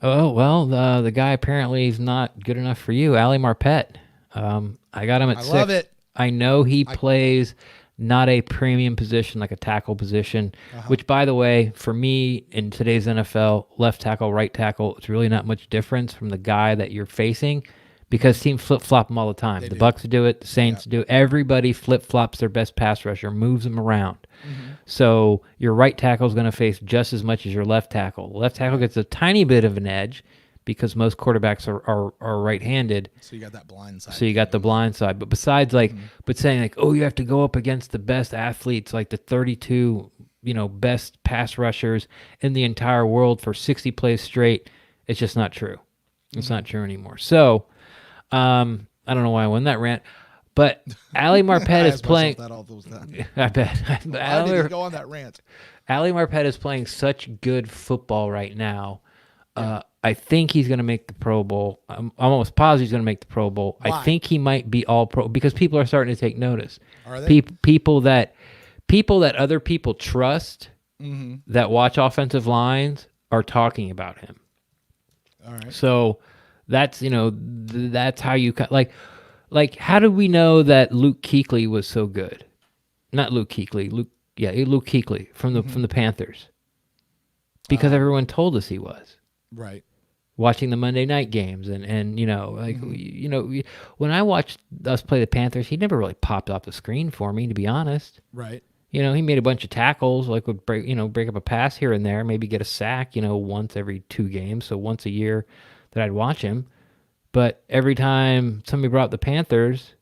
Oh well, the guy apparently is not good enough for you, Ali Marpet. I got him at 6. I love it. I know he plays not a premium position like a tackle position, which, by the way, for me in today's NFL, left tackle, right tackle, it's really not much difference from the guy that you're facing because teams flip-flop them all the time. The Bucs do it. The Saints do it. Everybody flip-flops their best pass rusher, moves them around. Mm-hmm. So your right tackle is going to face just as much as your left tackle. The left tackle gets a tiny bit of an edge because most quarterbacks are right-handed. So you got that blind side. So you got the blind side. But besides, but saying like, oh, you have to go up against the best athletes, like the 32, best pass rushers in the entire world for 60 plays straight, it's just not true. It's not true anymore. So I don't know why I won that rant. But Ali Marpet is playing. I bet. Why did you go on that rant? Ali Marpet is playing such good football right now. I think he's going to make the Pro Bowl. I'm almost positive he's going to make the Pro Bowl. Why? I think he might be all pro because people are starting to take notice. Are they? People that other people trust that watch offensive lines are talking about him. All right. So that's that's how you like how do we know that Luke Kuechly was so good? Not Luke Kuechly. Luke Kuechly from the Panthers. Because everyone told us he was. Right. Watching the Monday night games and when I watched us play the Panthers, he never really popped off the screen for me, to be honest. Right. He made a bunch of tackles, like would break up a pass here and there, maybe get a sack, once every 2 games, so once a year that I'd watch him. But every time somebody brought up the Panthers,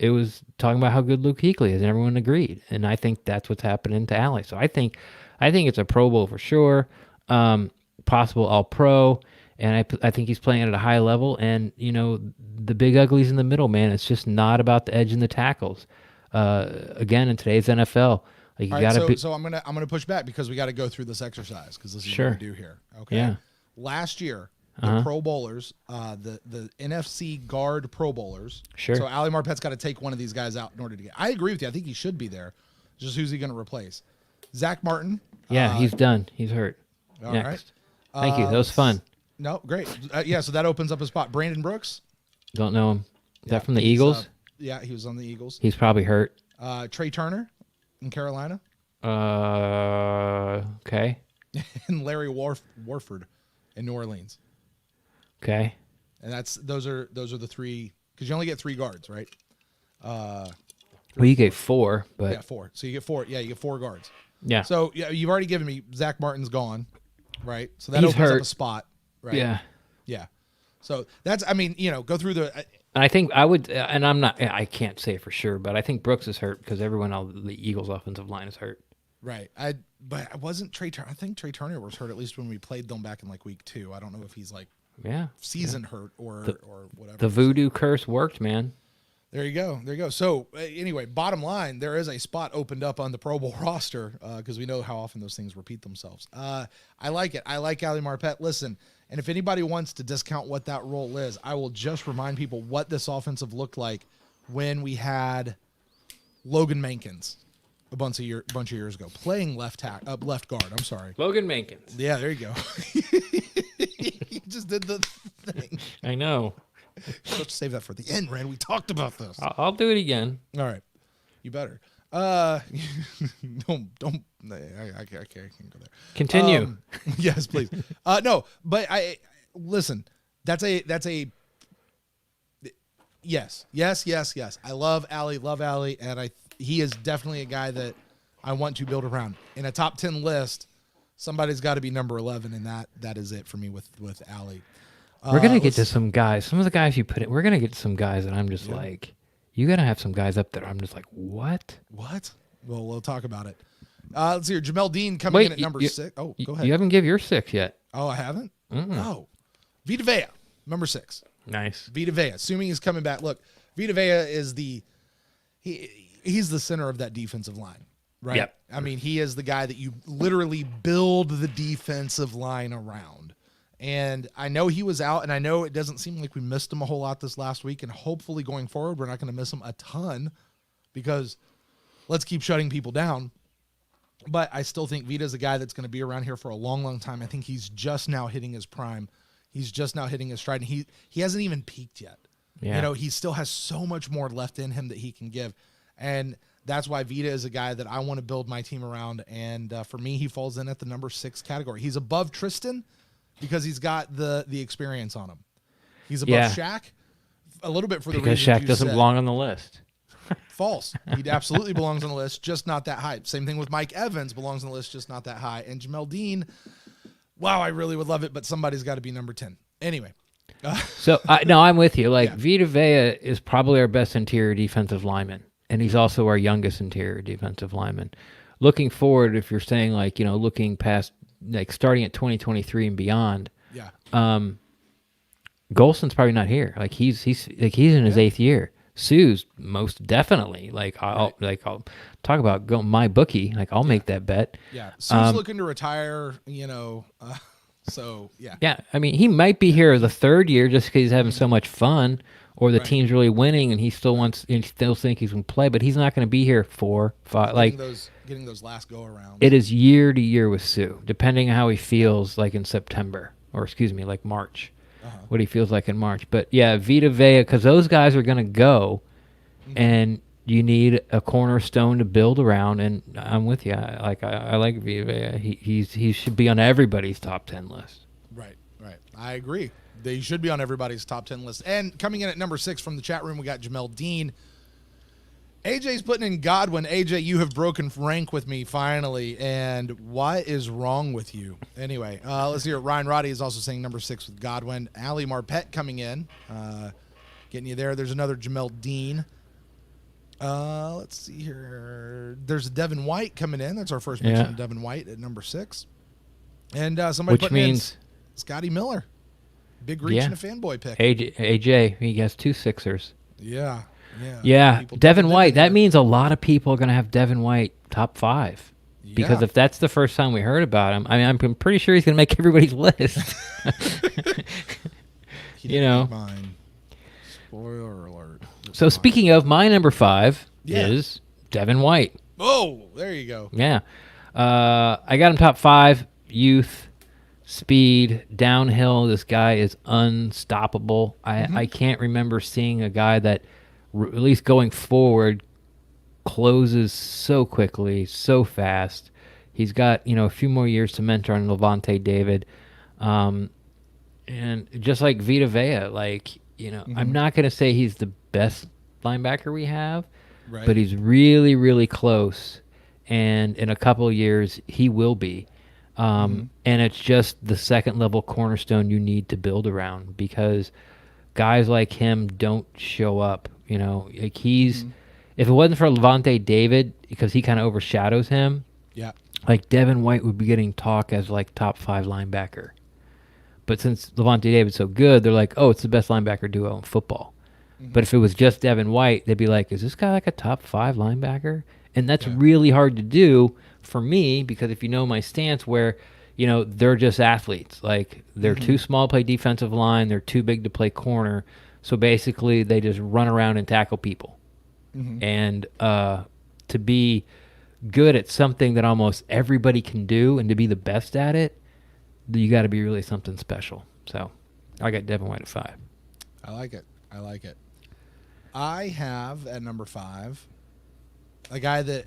it was talking about how good Luke Kuechly is, and everyone agreed. And I think that's what's happening to Ali. So I think it's a Pro Bowl for sure, possible All-Pro. And I think he's playing at a high level. And, the big uglies in the middle, man, it's just not about the edge and the tackles. Again, in today's NFL, like you got to. So I'm gonna push back because we got to go through this exercise because this is what we do here. Okay. Yeah. Last year, the Pro Bowlers, the NFC guard Pro Bowlers. Sure. So Ali Marpet's got to take one of these guys out in order to get. I agree with you. I think he should be there. Just who's he going to replace? Zach Martin. Yeah, he's done. He's hurt. All Next. right. Thank you. That was fun. No, great. So that opens up a spot. Brandon Brooks. Don't know him. Is that from the Eagles? Yeah, he was on the Eagles. He's probably hurt. Trey Turner in Carolina. Okay. And Larry Warford in New Orleans. Okay. And those are the 3 because you only get 3 guards, right? Well, you get 4, but yeah, 4. So you get 4. Yeah, you get 4 guards. Yeah. So you've already given me Zach Martin's gone, right? So that opens up a spot, right? Yeah. Yeah. So that's go through the. And I think I would, and I can't say for sure, but I think Brooks is hurt because everyone on the Eagles' offensive line is hurt. Right. But I wasn't Trey Turner. I think Trey Turner was hurt at least when we played them back in like week 2. I don't know if he's like season hurt or whatever. The voodoo curse worked, man. There you go. There you go. So anyway, bottom line, there is a spot opened up on the Pro Bowl roster because we know how often those things repeat themselves. I like it. I like Ali Marpet. Listen, and if anybody wants to discount what that role is, I will just remind people what this offensive looked like when we had Logan Mankins a bunch of years ago playing left guard. I'm sorry, Logan Mankins. Yeah, there you go. He just did the thing. I know. Let's save that for the end, Rand. We talked about this. I'll do it again. All right. You better. Don't. I can't go there. Continue. Yes, please. No, but listen. That's a. Yes. I love Ali, and he is definitely a guy that I want to build around. In a top 10 list, somebody's got to be number 11, and that is it for me with Ali. We're going to get to some guys. Some of the guys you put in, we're going to get to some guys that I'm just like, you got to have some guys up there. I'm just like, what? What? Well, we'll talk about it. Let's see here. Jamel Dean coming in at number 6. Oh, go ahead. You haven't give your 6 yet. Oh, I haven't? No. Vita Vea, number 6. Nice. Vita Vea, assuming he's coming back. Look, Vita Vea is he's the center of that defensive line, right? Yep. I mean, he is the guy that you literally build the defensive line around. And I know he was out, and I know it doesn't seem like we missed him a whole lot this last week, and hopefully going forward, we're not going to miss him a ton because let's keep shutting people down. But I still think Vita's a guy that's going to be around here for a long, long time. I think he's just now hitting his prime. He's just now hitting his stride, and he hasn't even peaked yet. Yeah. You know, he still has so much more left in him that he can give. And that's why Vita is a guy that I want to build my team around. And for me, he falls in at the number 6 category. He's above Tristan because he's got the experience on him. He's above Shaq a little bit for the reasons Shaq doesn't belong on the list. False. He absolutely belongs on the list, just not that high. Same thing with Mike Evans, belongs on the list, just not that high. And Jamel Dean, wow, I really would love it, but somebody's got to be number 10. Anyway. So, no, I'm with you. Like, Vita Vea is probably our best interior defensive lineman, and he's also our youngest interior defensive lineman. Looking forward, if you're saying, like, you know, looking past, like, starting at 2023 and beyond, Golson's probably not here. Like, he's in his 8th year. Sue's most definitely. Like, I'll talk about my bookie. Like, I'll make that bet. Yeah, Sue's looking to retire, you know, so, yeah. Yeah, I mean, he might be here the 3rd year just because he's having so much fun, or the team's really winning and he still thinks he can play, but he's not going to be here 4, 5. Getting those last go-arounds. It is year to year with Sue, depending on how he feels like in September, or excuse me, like March, what he feels like in March. But, yeah, Vita Vea, because those guys are going to go, and you need a cornerstone to build around, and I'm with you. I like Vita Vea. He should be on everybody's top 10 list. Right. I agree. They should be on everybody's top 10 list. And coming in at number 6 from the chat room, we got Jamel Dean. AJ's putting in Godwin. AJ, you have broken rank with me finally, and what is wrong with you? Anyway, let's hear it. Ryan Roddy is also saying number 6 with Godwin. Ali Marpet coming in, getting you there. There's another Jamel Dean. Let's see here. There's Devin White coming in. That's our first mention of Devin White at number 6. And somebody putting in Scotty Miller. Big reach and a fanboy pick. AJ, he has 2 Sixers. Yeah. Devin White. That means a lot of people are going to have Devin White top 5. Because if that's the first time we heard about him, I mean, I'm pretty sure he's going to make everybody's list. You know. Mine. Spoiler alert. So speaking of, my number 5 is Devin White. Oh, there you go. Yeah. I got him top 5, youth, speed, downhill. This guy is unstoppable. I can't remember seeing a guy that, at least going forward, closes so quickly, so fast. He's got, a few more years to mentor on Levante David. And just like Vita Vea, I'm not going to say he's the best linebacker we have, but he's really, really close. And in a couple of years, he will be. And it's just the second level cornerstone you need to build around, because guys like him don't show up. If it wasn't for Levante David, because he kind of overshadows him, Devin White would be getting talk as top 5 linebacker. But since Levante David's so good, they're like, oh, it's the best linebacker duo in football. But if it was just Devin White, they'd be like, is this guy like a top 5 linebacker? And that's really hard to do for me because if you know my stance where, they're just athletes. Like, they're too small to play defensive line. They're too big to play corner. So basically, they just run around and tackle people. And to be good at something that almost everybody can do and to be the best at it, you got to be really something special. So I got Devin White at 5. I like it. I have at number 5 a guy that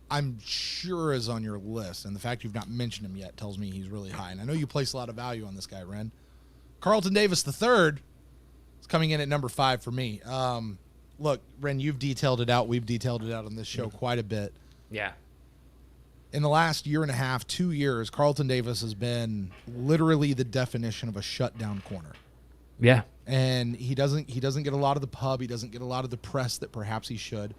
I'm sure is on your list, and the fact you've not mentioned him yet tells me he's really high. And I know you place a lot of value on this guy, Ren. Carlton Davis III is coming in at number 5 for me. Look, Ren, you've detailed it out. We've detailed it out on this show quite a bit. Yeah. In the last year and a half, 2 years, Carlton Davis has been literally the definition of a shutdown corner. Yeah. And he doesn't get a lot of the pub. He doesn't get a lot of the press that perhaps he should.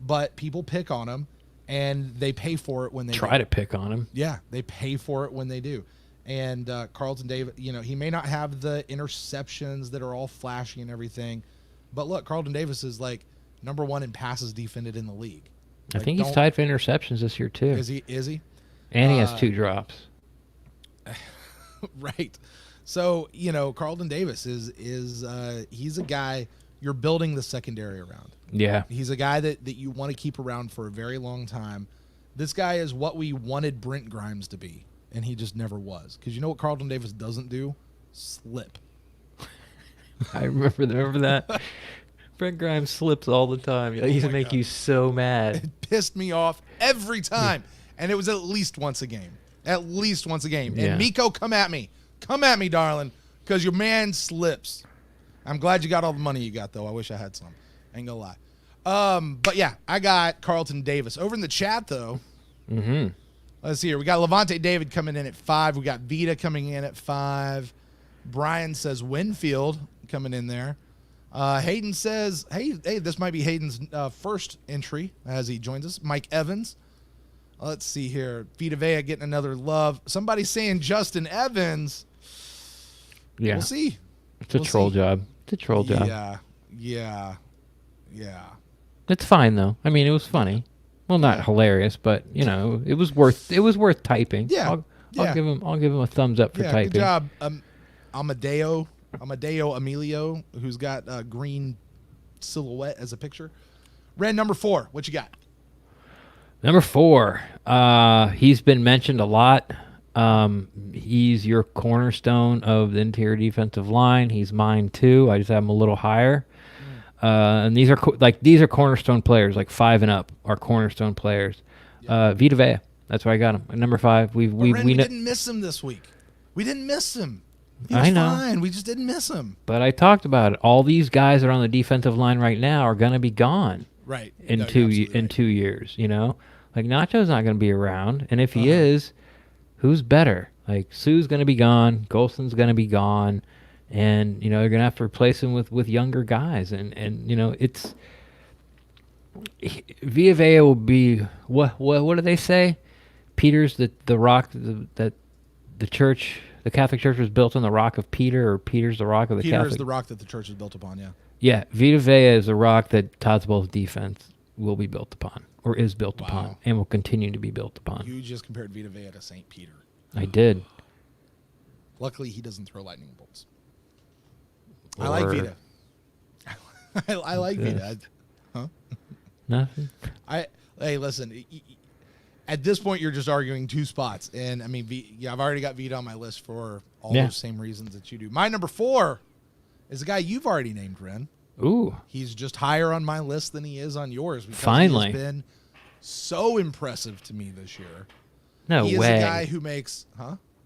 But people pick on him, and they pay for it when they try to pick on him. Yeah, they pay for it when they do. And Carlton Davis, he may not have the interceptions that are all flashy and everything. But look, Carlton Davis is like number 1 in passes defended in the league. I think he's tied for interceptions this year, too. Is he? And he has 2 drops. Right. So, Carlton Davis is he's a guy you're building the secondary around. Yeah. He's a guy that you want to keep around for a very long time. This guy is what we wanted Brent Grimes to be, and he just never was. Because you know what Carlton Davis doesn't do? Slip. I remember that. Brent Grimes slips all the time. He used to make you so mad. It pissed me off every time. And it was at least once a game. At least once a game. Yeah. And Miko, come at me. Come at me, darling, because your man slips. I'm glad you got all the money you got, though. I wish I had some. Ain't gonna lie. But, yeah, I got Carlton Davis. Over in the chat, though, let's see here. We got Levante David coming in at 5. We got Vita coming in at 5. Brian says Winfield coming in there. Hayden says, hey, this might be Hayden's first entry as he joins us. Mike Evans. Let's see here. Vita Vea getting another love. Somebody saying Justin Evans. Yeah. We'll see. It's a troll job. It's a troll job. Yeah. It's fine though. I mean, it was funny. Well, not hilarious, but it was worth typing. Yeah. I'll give him a thumbs up for typing. Good job. Amadeo Emilio, who's got green silhouette as a picture. Ren, number 4. What you got? Number 4. He's been mentioned a lot. He's your cornerstone of the interior defensive line. He's mine too. I just have him a little higher. And these are cornerstone players, like 5 and up are cornerstone players. Vita Vea. That's why I got him at number 5. We didn't miss him this week. We didn't miss him. He was fine. We just didn't miss him. But I talked about it. All these guys that are on the defensive line right now are going to be gone. Right. In 2 years, Like Nacho's not going to be around, and if he is, who's better? Like Sue's going to be gone, Golson's going to be gone, and they're going to have to replace him with younger guys, and it's Vita Vea will be what do they say? Peter's the rock that the church. The Catholic Church was built on the rock of Peter, or Peter's the rock of the Catholic. Peter is the rock that the church is built upon, yeah. Yeah, Vita Vea is the rock that Todd Bowles' defense will be built upon, or is built upon, and will continue to be built upon. You just compared Vita Vea to St. Peter. I did. Luckily, he doesn't throw lightning bolts. I like Vita. I like Vita. Huh? Nothing? Hey, listen. At this point, you're just arguing 2 spots. And, I mean, I've already got Vita on my list for all those same reasons that you do. My number 4 is a guy you've already named, Ren. Ooh. He's just higher on my list than he is on yours. Because Finally. He has been so impressive to me this year. No way. He is a guy who makes,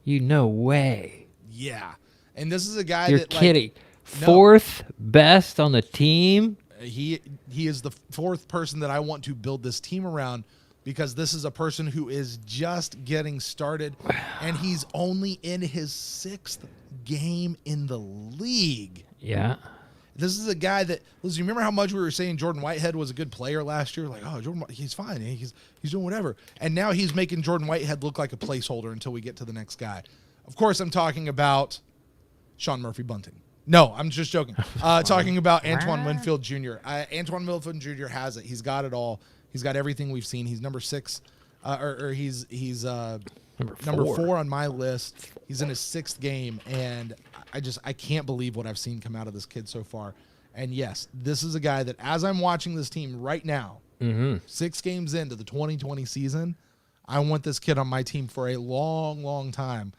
No way. Yeah. And this is a guy You're kidding. Fourth best on the team? He is the 4th person that I want to build this team around, because this is a person who is just getting started, and he's only in his 6th game in the league. Yeah. This is a guy that, listen, you remember how much we were saying Jordan Whitehead was a good player last year? Like, Jordan, he's fine. He's doing whatever. And now he's making Jordan Whitehead look like a placeholder until we get to the next guy. Of course, I'm talking about Sean Murphy-Bunting. No, I'm just joking. Talking about Antoine Winfield Jr. Antoine Winfield Jr. has it. He's got it all. He's got everything we've seen. He's number 6, or he's number 4 on my list. He's in his 6th game, and I can't believe what I've seen come out of this kid so far. And yes, this is a guy that, as I'm watching this team right now, 6 games into the 2020 season, I want this kid on my team for a long, long time.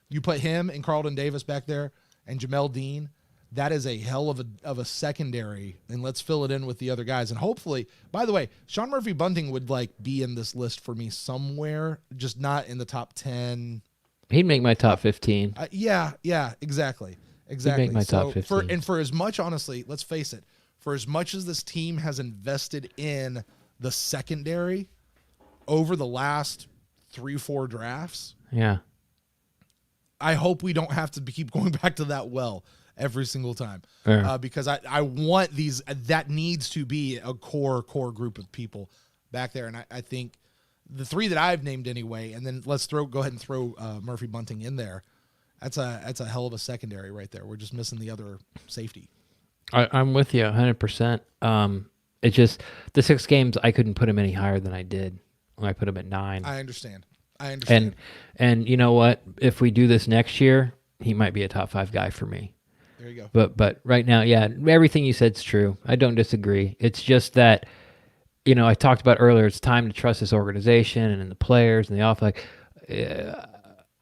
You put him and Carlton Davis back there and Jamel Dean, that is a hell of a secondary, and let's fill it in with the other guys. And hopefully, by the way, Sean Murphy-Bunting would be in this list for me somewhere, just not in the top 10. He'd make my top 15. Yeah, exactly. He'd make my top 15. For as much, honestly, let's face it, for as much as this team has invested in the secondary over the last 3-4 drafts, yeah, I hope we don't have to keep going back to that well every single time, because I want these. That needs to be a core group of people back there, and I think the 3 that I've named anyway, and then let's go ahead and throw Murphy Bunting in there. That's a hell of a secondary right there. We're just missing the other safety. I'm with you 100%. It's just the 6 games I couldn't put him any higher than I did when I put him at 9. I understand. And you know what? If we do this next year, he might be a top 5 guy for me. There you go. But right now, yeah, everything you said's true. I don't disagree. It's just that, I talked about earlier, it's time to trust this organization and the players and the off.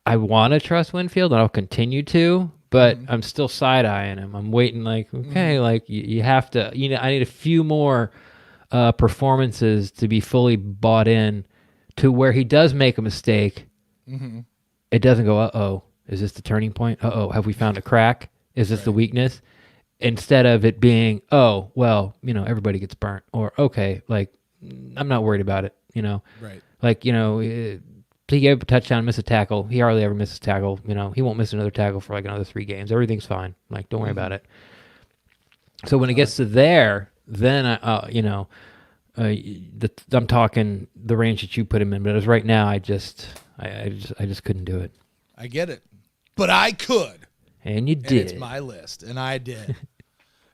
I want to trust Winfield, and I'll continue to, but I'm still side-eyeing him. I'm waiting, you have to, I need a few more performances to be fully bought in to where he does make a mistake. It doesn't go, uh-oh, is this the turning point? Uh-oh, have we found a crack? Is this the weakness? Instead of it being, oh, well, everybody gets burnt. Or, okay, I'm not worried about it, Right. He gave up a touchdown, miss a tackle. He hardly ever misses a tackle. He won't miss another tackle for another 3 games. Everything's fine. Don't worry about it. So when it gets to there, then, I'm talking the range that you put him in. But as right now, I just couldn't do it. I get it. But I could. And you did. And it's my list, and I did.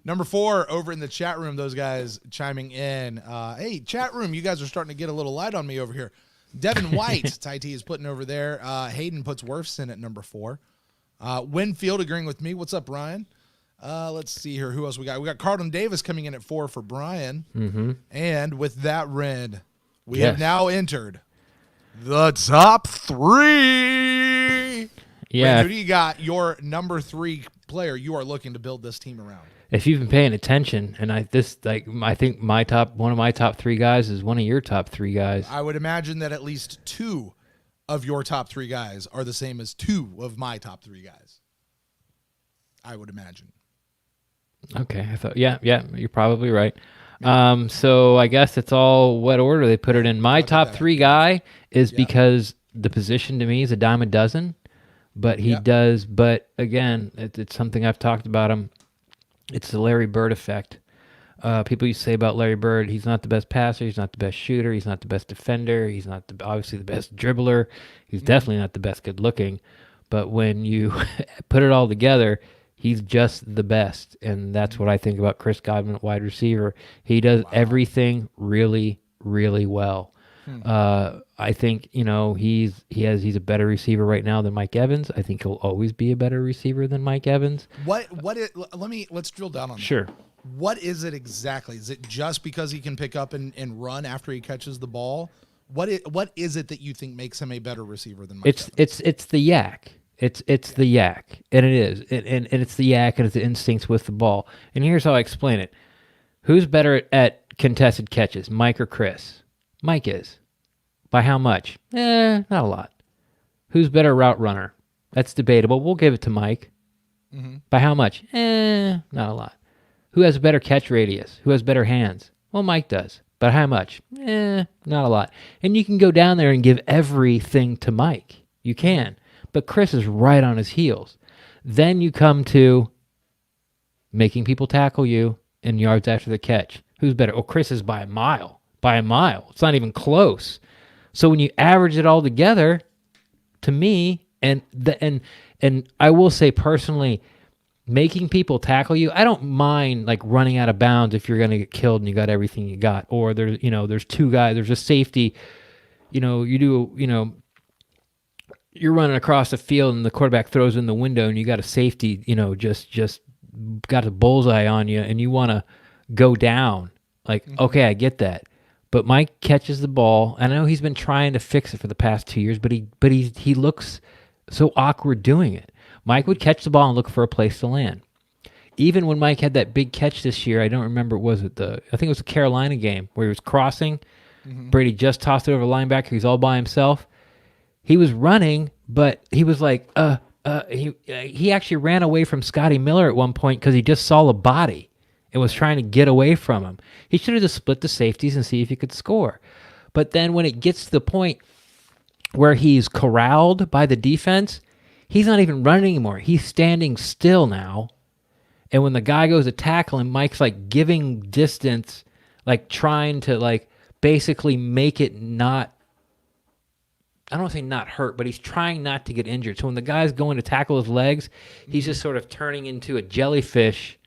Number 4, over in the chat room, those guys chiming in. Hey, chat room, you guys are starting to get a little light on me over here. Devin White, Ty T is putting over there. Hayden puts Wirfs at number 4. Winfield agreeing with me. What's up, Brian? Let's see here. Who else we got? We got Carlton Davis coming in at 4 for Brian. And with that, Red, we have now entered the top 3. Yeah. Red, who do you got? Your number 3 player you are looking to build this team around. If you've been paying attention, and I think one of my top 3 guys is one of your top 3 guys. I would imagine that at least 2 of your top 3 guys are the same as 2 of my top 3 guys. I would imagine. Okay, I thought, yeah, you're probably right. So I guess it's all what order they put it in. My top 3 guy is because the position to me is a dime a dozen, but he does. But again, it's something I've talked about him. It's the Larry Bird effect. People used to say about Larry Bird, he's not the best passer, he's not the best shooter, he's not the best defender, he's not obviously the best dribbler, he's definitely not the best good looking. But when you put it all together, he's just the best. And that's what I think about Chris Godwin at wide receiver. He does everything really, really well. I think, he's a better receiver right now than Mike Evans. I think he'll always be a better receiver than Mike Evans. Let's drill down on that. Sure. What is it exactly? Is it just because he can pick up and run after he catches the ball? What is it that you think makes him a better receiver than Mike Evans? It's the yak. It's the yak. And it is. And it's the yak and it's the instincts with the ball. And here's how I explain it. Who's better at contested catches, Mike or Chris? Mike is. By how much? Not a lot. Who's better route runner? That's debatable. We'll give it to Mike. By how much? Not a lot. Who has a better catch radius? Who has better hands? Well, Mike does. But how much? Not a lot. And you can go down there and give everything to Mike. You can. But Chris is right on his heels. Then you come to making people tackle you in yards after the catch. Who's better? Oh, Chris is by a mile. By a mile. It's not even close. So when you average it all together, to me, and I will say personally, making people tackle you. I don't mind like running out of bounds if you're going to get killed and you got everything you got. Or there's two guys, there's a safety, you're running across the field and the quarterback throws in the window and you got a safety, just got a bullseye on you and you want to go down. Like, okay, I get that. But Mike catches the ball, and I know he's been trying to fix it for the past 2 years, but he looks so awkward doing it. Mike would catch the ball and look for a place to land. Even when Mike had that big catch this year, I don't remember, I think it was the Carolina game where he was crossing. Brady just tossed it over the linebacker. He's all by himself. He was running, but he was like, he actually ran away from Scotty Miller at one point because he just saw a body and was trying to get away from him. He should have just split the safeties and see if he could score. But then when it gets to the point where he's corralled by the defense, he's not even running anymore. He's standing still now. And when the guy goes to tackle him, Mike's like giving distance, like trying to like basically make it not, I don't want to say not hurt, but he's trying not to get injured. So when the guy's going to tackle his legs, he's just sort of turning into a jellyfish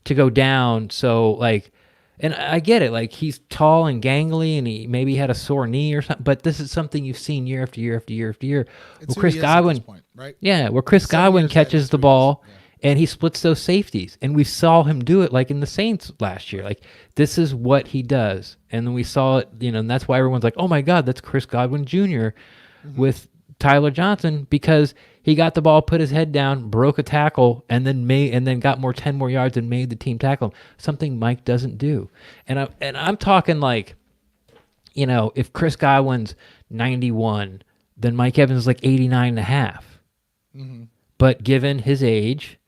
to go down. So like, and I get it, like he's tall and gangly and he maybe had a sore knee or something, but this is something you've seen year after year after year after year. It's well, Chris Godwin, point, right? Yeah, where Chris Godwin catches the ball and he splits those safeties. And we saw him do it like in the Saints last year. Like this is what he does. And then we saw it, and that's why everyone's like, oh my God, that's Chris Godwin Jr. With Tyler Johnson, because he got the ball, put his head down, broke a tackle, and then got 10 more yards and made the team tackle him. Something Mike doesn't do. And I'm talking like, if Chris Godwin's 91, then Mike Evans is like 89 and a half. But given his age,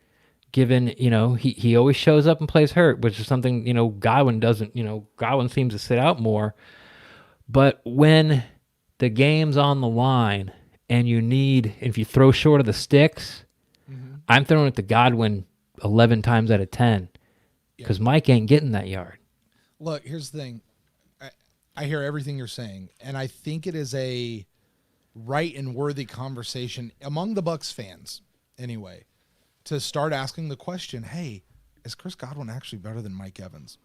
given, he always shows up and plays hurt, which is something, Godwin doesn't, Godwin seems to sit out more. But when the game's on the line and if you throw short of the sticks, I'm throwing it to Godwin 11 times out of 10 because Mike ain't getting that yard. Look, here's the thing. I hear everything you're saying, and I think it is a right and worthy conversation among the Bucs fans anyway to start asking the question, hey, is Chris Godwin actually better than Mike Evans?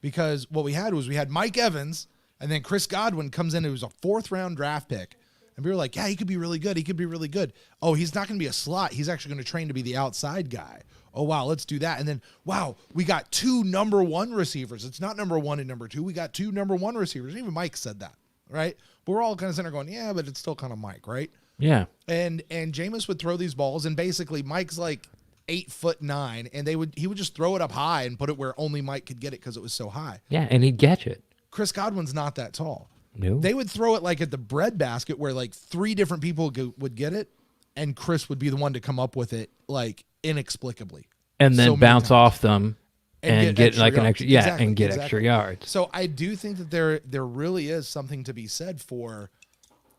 Because what we had Mike Evans, and then Chris Godwin comes in, who was a 4th-round draft pick. And we were like, yeah, he could be really good. He could be really good. Oh, he's not going to be a slot. He's actually going to train to be the outside guy. Oh, wow, let's do that. And then, wow, we got 2 number 1 receivers. It's not number 1 and number 2. We got 2 number 1 receivers. Even Mike said that, right? But we're all kind of sitting there going, yeah, but it's still kind of Mike, right? Yeah. And Jameis would throw these balls, and basically Mike's like 8'9", and he would just throw it up high and put it where only Mike could get it because it was so high. Yeah, and he'd catch it. Chris Godwin's not that tall. No. They would throw it like at the bread basket where like 3 different people would get it, and Chris would be the one to come up with it like inexplicably. And then bounce off them and get like an extra, exactly, and get extra yards. So I do think that there really is something to be said for,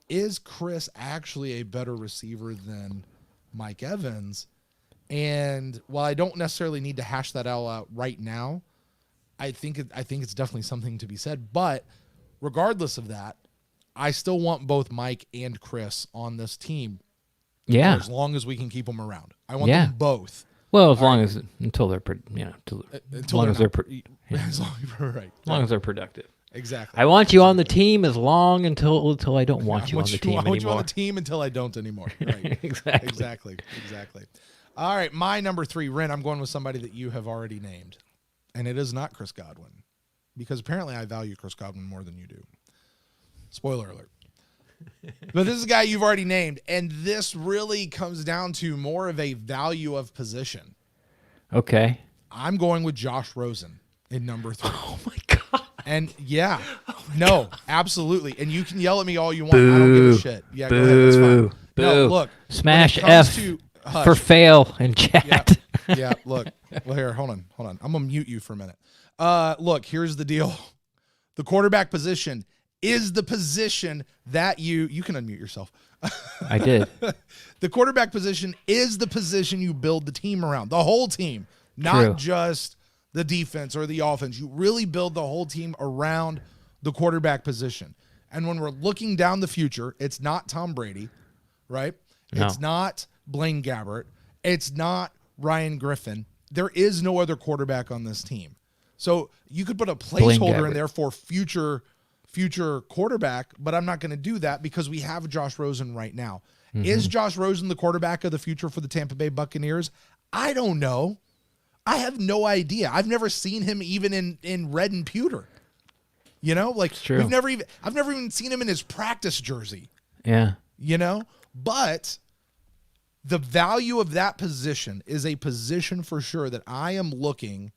is Chris actually a better receiver than Mike Evans? And while I don't necessarily need to hash that out right now, I think it's definitely something to be said. But regardless of that, I still want both Mike and Chris on this team. Yeah. As long as we can keep them around. I want them both. Well, as long as they're productive. Exactly. I want you on the team as long until I don't want you on the team anymore. I want you on the team until I don't anymore. Right. Exactly. All right, my number 3, Ren, I'm going with somebody that you have already named. And it is not Chris Godwin, because apparently I value Chris Godwin more than you do. Spoiler alert. But this is a guy you've already named, and this really comes down to more of a value of position. Okay. I'm going with Josh Rosen in number 3. Oh, my God. And, yeah. Absolutely. And you can yell at me all you want. I don't give a shit. Yeah, go ahead. That's fine. Boo. No, look. Smash F for fail in chat. Yeah, look. Well, here, hold on. I'm going to mute you for a minute. Look, here's the deal. The quarterback position is the position that you can unmute yourself. I did. The quarterback position is the position you build the team around, the whole team, not just the defense or the offense. You really build the whole team around the quarterback position. And when we're looking down the future, it's not Tom Brady, right? No. It's not Blaine Gabbert. It's not Ryan Griffin, there is no other quarterback on this team. So you could put a placeholder in there for future quarterback, but I'm not going to do that because we have Josh Rosen right now. Mm-hmm. Is Josh Rosen the quarterback of the future for the Tampa Bay Buccaneers? I don't know. I have no idea. I've never seen him even in red and pewter. You know, like I've never even seen him in his practice jersey. Yeah. You know, but the value of that position is a position for sure that I am looking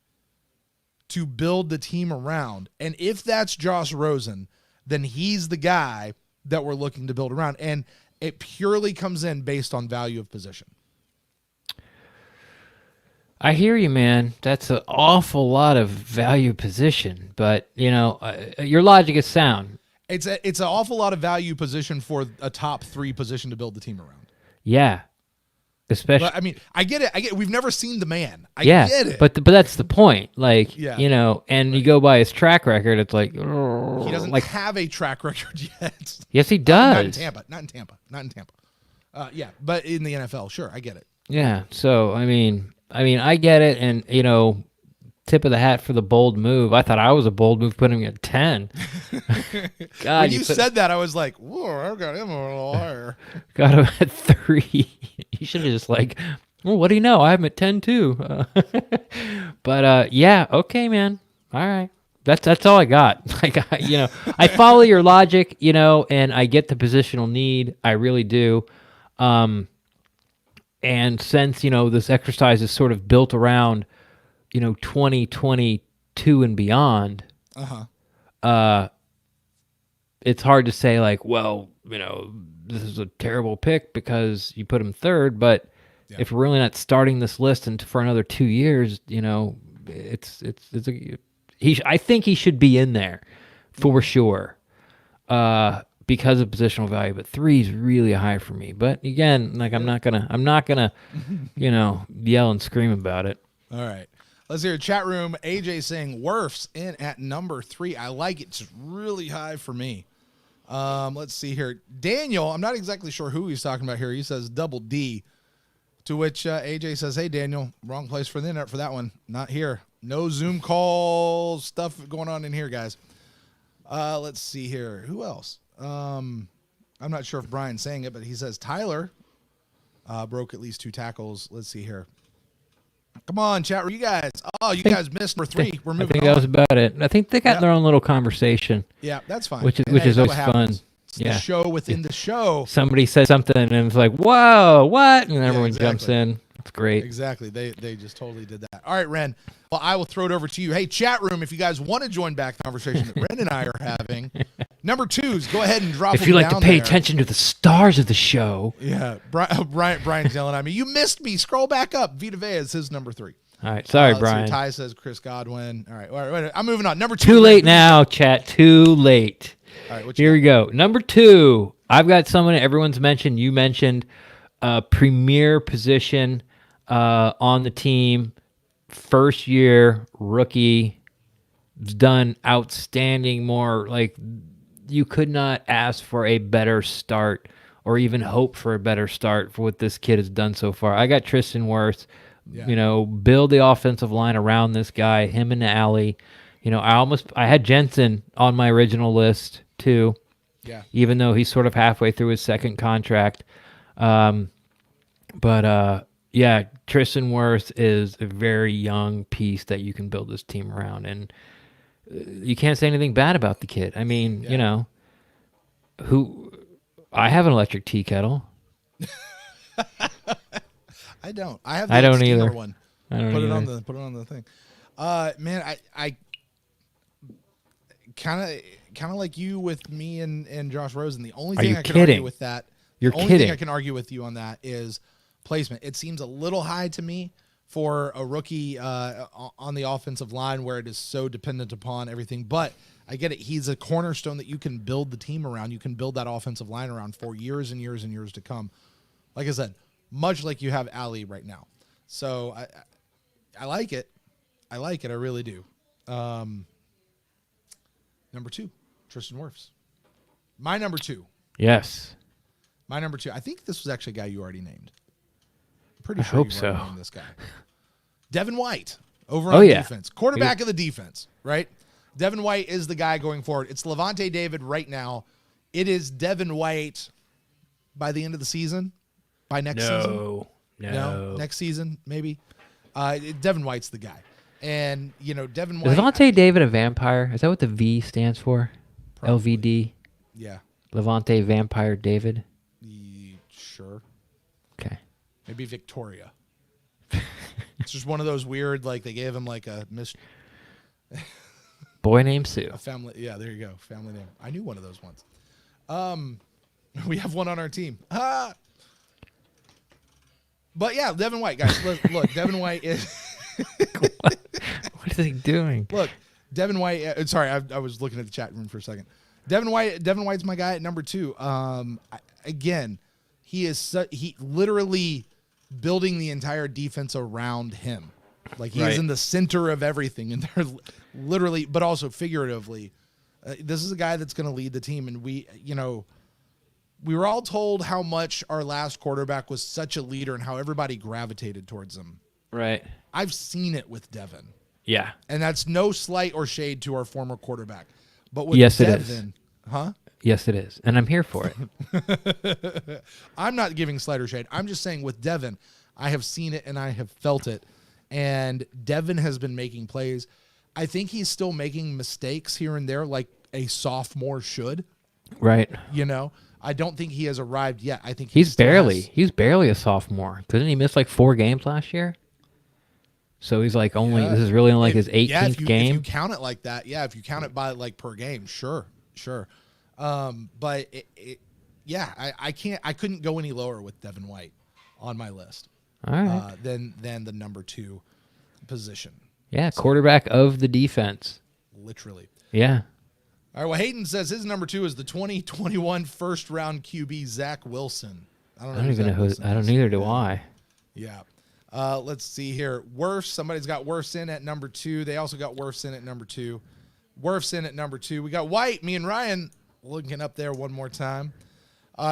to build the team around. And if that's Josh Rosen, then he's the guy that we're looking to build around. And it purely comes in based on value of position. I hear you, man. That's an awful lot of value position, but you know, your logic is sound. It's an awful lot of value position for a top 3 position to build the team around. Yeah, especially. But, I mean, I get it. We've never seen the man. I get it. But that's the point. Like, you know, and you go by his track record. It's like he doesn't have a track record yet. Yes, he does. Not in Tampa. Yeah, but in the NFL, sure, I get it. Yeah. So I mean, I get it, and you know, tip of the hat for the bold move. I thought I was a bold move putting him at 10. God, when you said that, I was like, whoa, I've got him a little higher. Got him at 3. You should have just like, well, what do you know? I have him at 10 too. But yeah, okay, man. All right. That's all I got. Like, you know, I follow your logic, you know, and I get the positional need. I really do. And since, you know, this exercise is sort of built around, you know, 2022 and beyond, it's hard to say like, well, you know, this is a terrible pick because you put him 3rd, but if we're really not starting this list for another 2 years, you know, I think he should be in there for sure. Because of positional value, but 3 is really high for me. But again, like I'm not gonna, you know, yell and scream about it. All right, let's hear chat room. AJ saying Wirfs in at number 3. I like it. It's really high for me. Let's see here. Daniel, I'm not exactly sure who he's talking about here. He says double D, to which AJ says, "Hey Daniel, wrong place for the internet for that one. Not here. No Zoom call stuff going on in here, guys." Let's see here. Who else? I'm not sure if Brian's saying it, but he says Tyler broke at least 2 tackles. Let's see here. Come on, chat room, you guys. Oh, you guys missed number 3. We're moving on. I think that was about it. I think they got their own little conversation. Yeah, that's fine. Which is always fun. It's the show within the show. Somebody says something and it's like, whoa, what? And everyone jumps in. It's great. Exactly. They just totally did that. All right, Ren. Well, I will throw it over to you. Hey, chat room, if you guys want to join back the conversation that Ren and I are having, number 2s, go ahead and drop them down. If you like to pay attention to the stars of the show. Yeah. Brian's yelling at me. You missed me. Scroll back up. Vita Vea is his number 3. All right. Sorry, Brian. Ty says Chris Godwin. All right. I'm moving on. Number 2. Too late now, chat. Too late. All right. Here we go. Number 2. I've got someone everyone's mentioned. You mentioned premier position on the team. First year rookie, done outstanding. More like you could not ask for a better start or even hope for a better start for what this kid has done so far. I got Tristan Wirfs. You know, build the offensive line around this guy, him and Alley. You know, I had Jensen on my original list too. Yeah. Even though he's sort of halfway through his 2nd contract. Yeah, Tristan Wirfs is a very young piece that you can build this team around, and you can't say anything bad about the kid. I mean, you know, I have an electric tea kettle. I don't. I have. I don't either. One. I don't put either. Put it on the thing. Man, I kind of like you with me and Josh Rosen. The only thing I can argue with that. You're kidding. Only thing I can argue with you on that is placement. It seems a little high to me for a rookie on the offensive line where it is so dependent upon everything. But I get it. He's a cornerstone that you can build the team around. You can build that offensive line around for years and years and years to come. Like I said, much like you have Ali right now. So I like it. I like it. I really do. Number 2, Tristan Wirfs. My number 2. Yes. My number 2. I think this was actually a guy you already named. pretty I sure hope you've so. already named this guy. Devin White over Oh, on yeah. defense. Quarterback of the defense, right? Devin White is the guy going forward. It's Levante David right now. It is Devin White by the end of the season? By next season? No. Next season, maybe? Devin White's the guy. And, Devin White. Is Levante David a vampire? Is that what the V stands for? Probably. LVD? Yeah. Levante Vampire David? Sure. Okay. Maybe Victoria. It's just one of those weird, like they gave him like a Boy named Sue. a family. Yeah, there you go. Family name. I knew one of those once. We have one on our team. But yeah, Devin White, guys. Look, Devin White is. What is he doing? Look, Devin White. Sorry, I was looking at the chat room for a second. Devin White's my guy at number 2. Again, he literally building the entire defense around him. Like he is in the center of everything, and they're literally, but also figuratively. This is a guy that's going to lead the team, and we were all told how much our last quarterback was such a leader and how everybody gravitated towards him. Right. I've seen it with Devin. Yeah. And that's no slight or shade to our former quarterback. But with Yes, Devin, it is. Huh? Yes, it is. And I'm here for it. I'm not giving slight or shade. I'm just saying with Devin, I have seen it and I have felt it. And Devin has been making plays. I think he's still making mistakes here and there like a sophomore should. Right. I don't think he has arrived yet. I think he's barely a sophomore. Didn't he miss like 4 games last year? So he's like this is really only like his 18th game. If you count it like that, if you count it by like per game, sure. But I couldn't go any lower with Devin White on my list. All right. Than the number 2 position. Yeah, quarterback of the defense. Literally. Yeah. All right, well, Hayden says his number 2 is the 2021 first-round QB, Zach Wilson. I don't even know who. I don't either. Do I? Yeah. Let's see here. Wirfs. Somebody's got Wirfs in at number 2. They also got Wirfs in at number 2. Wirfs in at number 2. We got White. Me and Ryan looking up there one more time.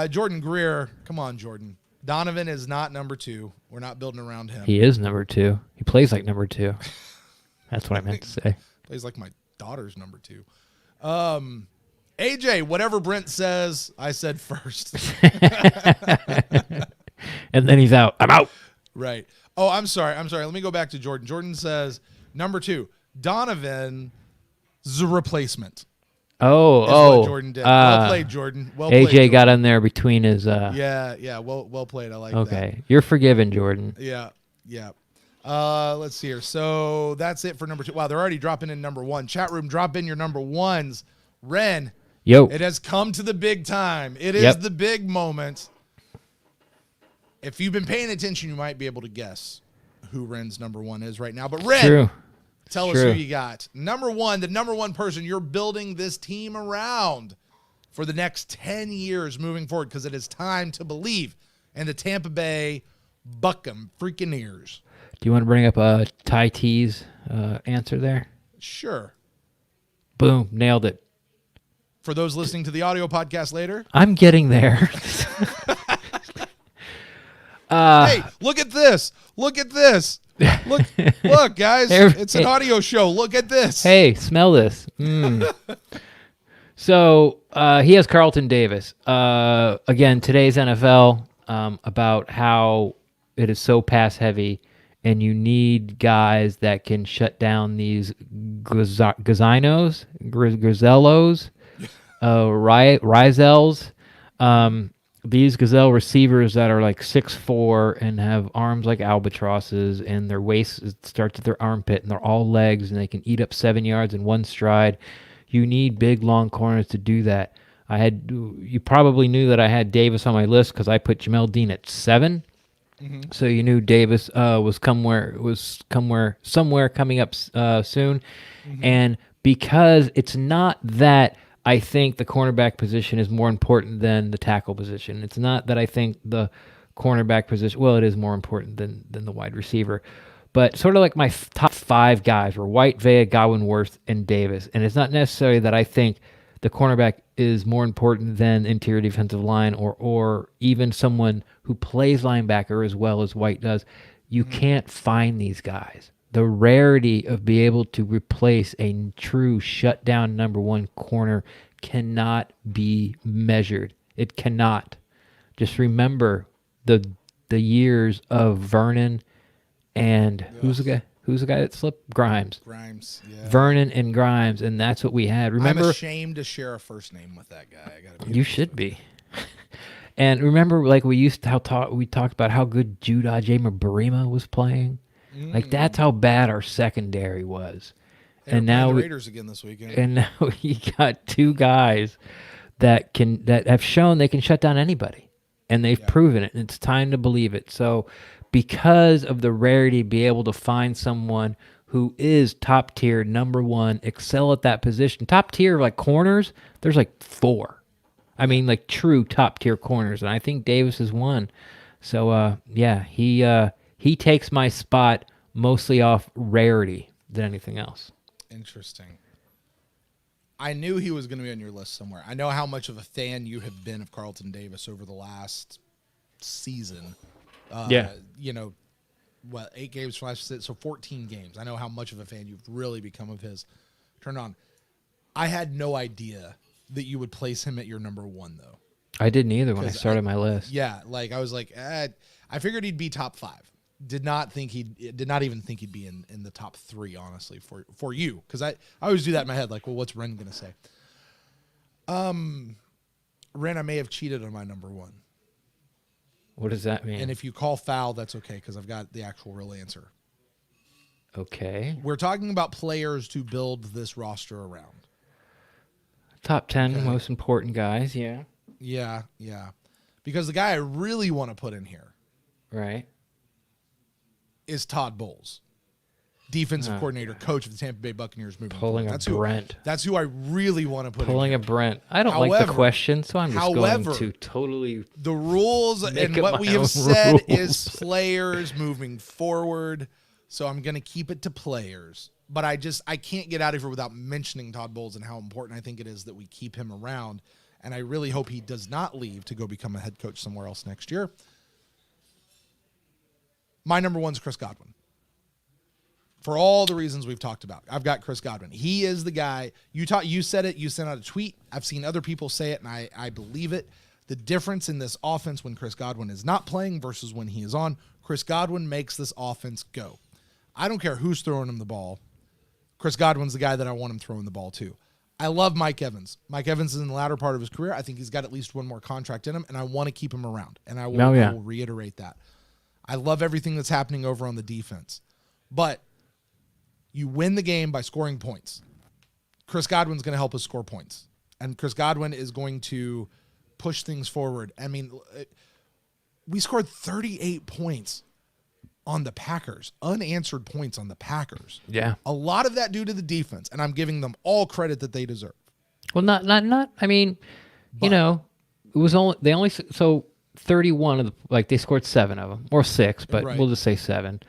Jordan Greer. Come on, Jordan. Donovan is not number 2. We're not building around him. He is number 2. He plays like number 2. That's what I meant to say. Plays like my daughter's number 2. AJ, whatever Brent says, I said first. And then he's out. I'm out. Right. Oh, I'm sorry. Let me go back to Jordan. Jordan says number 2, Donovan's replacement. Oh. What Jordan did. Well played, Jordan. Well AJ played, Jordan. got in there between his. Yeah. Well played. I like that. Okay, you're forgiven, Jordan. Yeah. Let's see here. So that's it for number 2. Wow, they're already dropping in number 1. Chat room, drop in your number 1s. Ren. Yo. It has come to the big time. It is the big moment. If you've been paying attention, you might be able to guess who Ren's number 1 is right now. But Ren, tell us who you got. Number 1, the number 1 person you're building this team around for the next 10 years moving forward, because it is time to believe in the Tampa Bay Buccaneers. Do you want to bring up Ty T's answer there? Sure. Boom, nailed it. For those listening to the audio podcast later, I'm getting there. Hey, look at this. Look, guys. It's an audio show. Look at this. Hey, smell this. So he has Carlton Davis. Again, today's NFL about how it is so pass heavy, and you need guys that can shut down these Grizellos, Rizels. These gazelle receivers that are like 6'4" and have arms like albatrosses, and their waist starts at their armpit, and they're all legs, and they can eat up 7 yards in one stride. You need big, long corners to do that. You probably knew that I had Davis on my list because I put Jamel Dean at 7. Mm-hmm. So you knew Davis was somewhere coming up soon. Mm-hmm. And because it's not that I think the cornerback position is more important than the tackle position. It's not that I think the cornerback position, well, it is more important than the wide receiver. But sort of like my top 5 guys were White, Vea, Godwin, Worth, and Davis. And it's not necessarily that I think the cornerback is more important than interior defensive line or even someone who plays linebacker as well as White does. You can't find these guys. The rarity of being able to replace a true shutdown number one corner cannot be measured. It cannot. Just remember the years of Vernon and who's the guy? Who's the guy that slipped? Grimes. Yeah. Vernon and Grimes, and that's what we had. Remember, I'm ashamed to share a first name with that guy. You should be. And remember, like we talked about how good Judah J. Barima was playing. Like that's how bad our secondary was. And now the Raiders again this weekend. And now we got two guys that have shown they can shut down anybody, and they've proven it. And it's time to believe it. So, because of the rarity, be able to find someone who is top tier, number one, excel at that position. Top tier, like corners, there's like 4. I mean, like true top tier corners, and I think Davis is one. So, he takes my spot mostly off rarity than anything else. Interesting. I knew he was going to be on your list somewhere. I know how much of a fan you have been of Carlton Davis over the last season. 8 games from last season, so 14 games. I know how much of a fan you've really become of his. Turn on. I had no idea that you would place him at your number one, though. I didn't either when I started my list. Yeah, like I was like, I figured he'd be top 5. Did not even think he'd be in the top 3, honestly, for you, because I always do that in my head, like, well, what's Ren gonna say? Ren, I may have cheated on my number one. What does that mean? And if you call foul, that's okay, because I've got the actual real answer. Okay. We're talking about players to build this roster around. Top 10 most important guys, yeah. Yeah. Because the guy I really want to put in here, right, is Todd Bowles, defensive coordinator, coach of the Tampa Bay Buccaneers. Pulling a Brent. That's who I really want to put in here. Pulling a Brent. I don't like the question, so I'm just going to totally the rules and what we have said is players moving forward, so I'm going to keep it to players. But I can't get out of here without mentioning Todd Bowles and how important I think it is that we keep him around. And I really hope he does not leave to go become a head coach somewhere else next year. My number one's Chris Godwin. For all the reasons we've talked about, I've got Chris Godwin. He is the guy. You said it. You sent out a tweet. I've seen other people say it, and I believe it. The difference in this offense when Chris Godwin is not playing versus when he is on, Chris Godwin makes this offense go. I don't care who's throwing him the ball. Chris Godwin's the guy that I want him throwing the ball to. I love Mike Evans. Mike Evans is in the latter part of his career. I think he's got at least one more contract in him, and I want to keep him around. And I will reiterate that. I love everything that's happening over on the defense. But you win the game by scoring points. Chris Godwin's going to help us score points. And Chris Godwin is going to push things forward. I mean, we scored 38 points on the Packers, unanswered points on the Packers. Yeah. A lot of that due to the defense, and I'm giving them all credit that they deserve. Well, not. I mean, it was only so 31 of they scored 7 of them or 6, but we'll just say 7.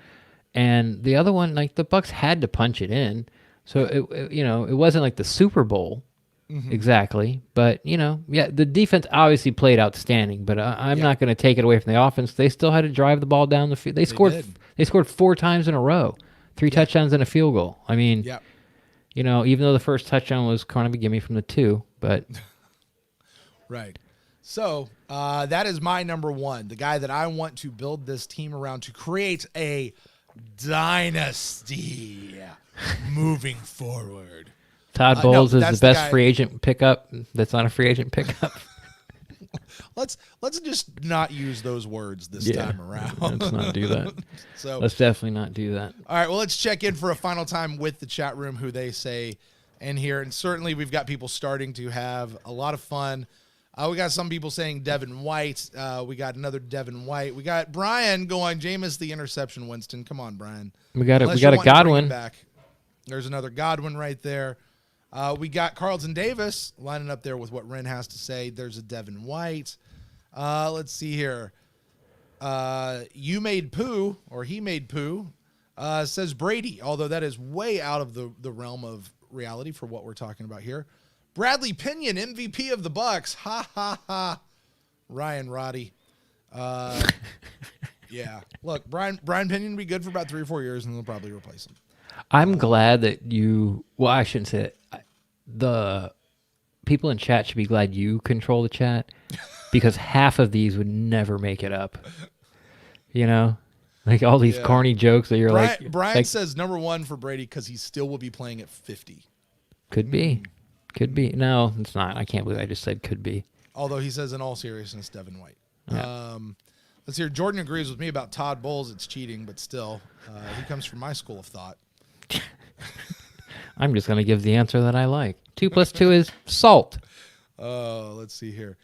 And the other one, like the Bucs had to punch it in, so it wasn't like the Super Bowl exactly, but the defense obviously played outstanding. But I'm not going to take it away from the offense. They still had to drive the ball down the field. They scored 4 times in a row, 3 touchdowns and a field goal. I mean, even though the first touchdown was kind of a gimme from the 2, but right. So that is my number one, the guy that I want to build this team around to create a dynasty moving forward. Todd Bowles is the best free agent pickup. That's not a free agent pickup. Let's just not use those words this time around. Let's not do that. Let's definitely not do that. All right, well, let's check in for a final time with the chat room, who they say in here. And certainly we've got people starting to have a lot of fun. We got some people saying Devin White. We got another Devin White. We got Brian going, Jameis the interception, Winston. Come on, Brian. We got a Godwin. There's another Godwin right there. We got Carlton Davis lining up there with what Ren has to say. There's a Devin White. Let's see here. You made poo, or he made poo, says Brady, although that is way out of the realm of reality for what we're talking about here. Bradley Pinion, MVP of the Bucs. Ha, ha, ha. Ryan Roddy. Yeah. Look, Brian Pinion will be good for about 3 or 4 years, and they'll probably replace him. I'm glad that you... Well, I shouldn't say it. The people in chat should be glad you control the chat, because half of these would never make it up. You know? Like all these corny jokes that you're Brian says number 1 for Brady because he still will be playing at 50. Could be. Could be. No, it's not. I can't believe I just said could be. Although he says in all seriousness, Devin White. Yeah. Let's hear. Jordan agrees with me about Todd Bowles. It's cheating, but still, he comes from my school of thought. I'm just going to give the answer that I like. 2 + 2 is salt. Let's see here.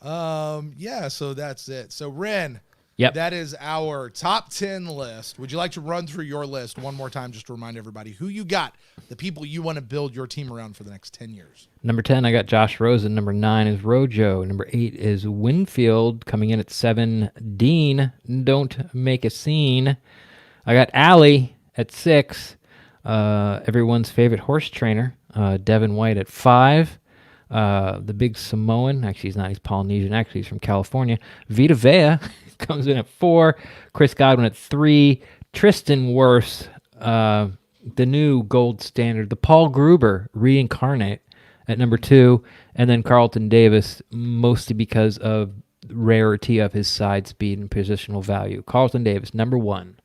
Yeah, so that's it. So, Ren, yep. That is our top 10 list. Would you like to run through your list one more time just to remind everybody who you got, the people you want to build your team around for the next 10 years? Number 10, I got Josh Rosen. Number 9 is Rojo. Number 8 is Winfield. Coming in at 7, Dean. Don't make a scene. I got Allie at 6. Everyone's favorite horse trainer, Devin White at 5. The big Samoan. Actually, he's not. He's Polynesian. Actually, he's from California. Vita Vea comes in at 4. Chris Godwin at 3. Tristan Wirfs, the new gold standard. The Paul Gruber reincarnate at number 2. And then Carlton Davis, mostly because of rarity of his side speed and positional value. Carlton Davis, number 1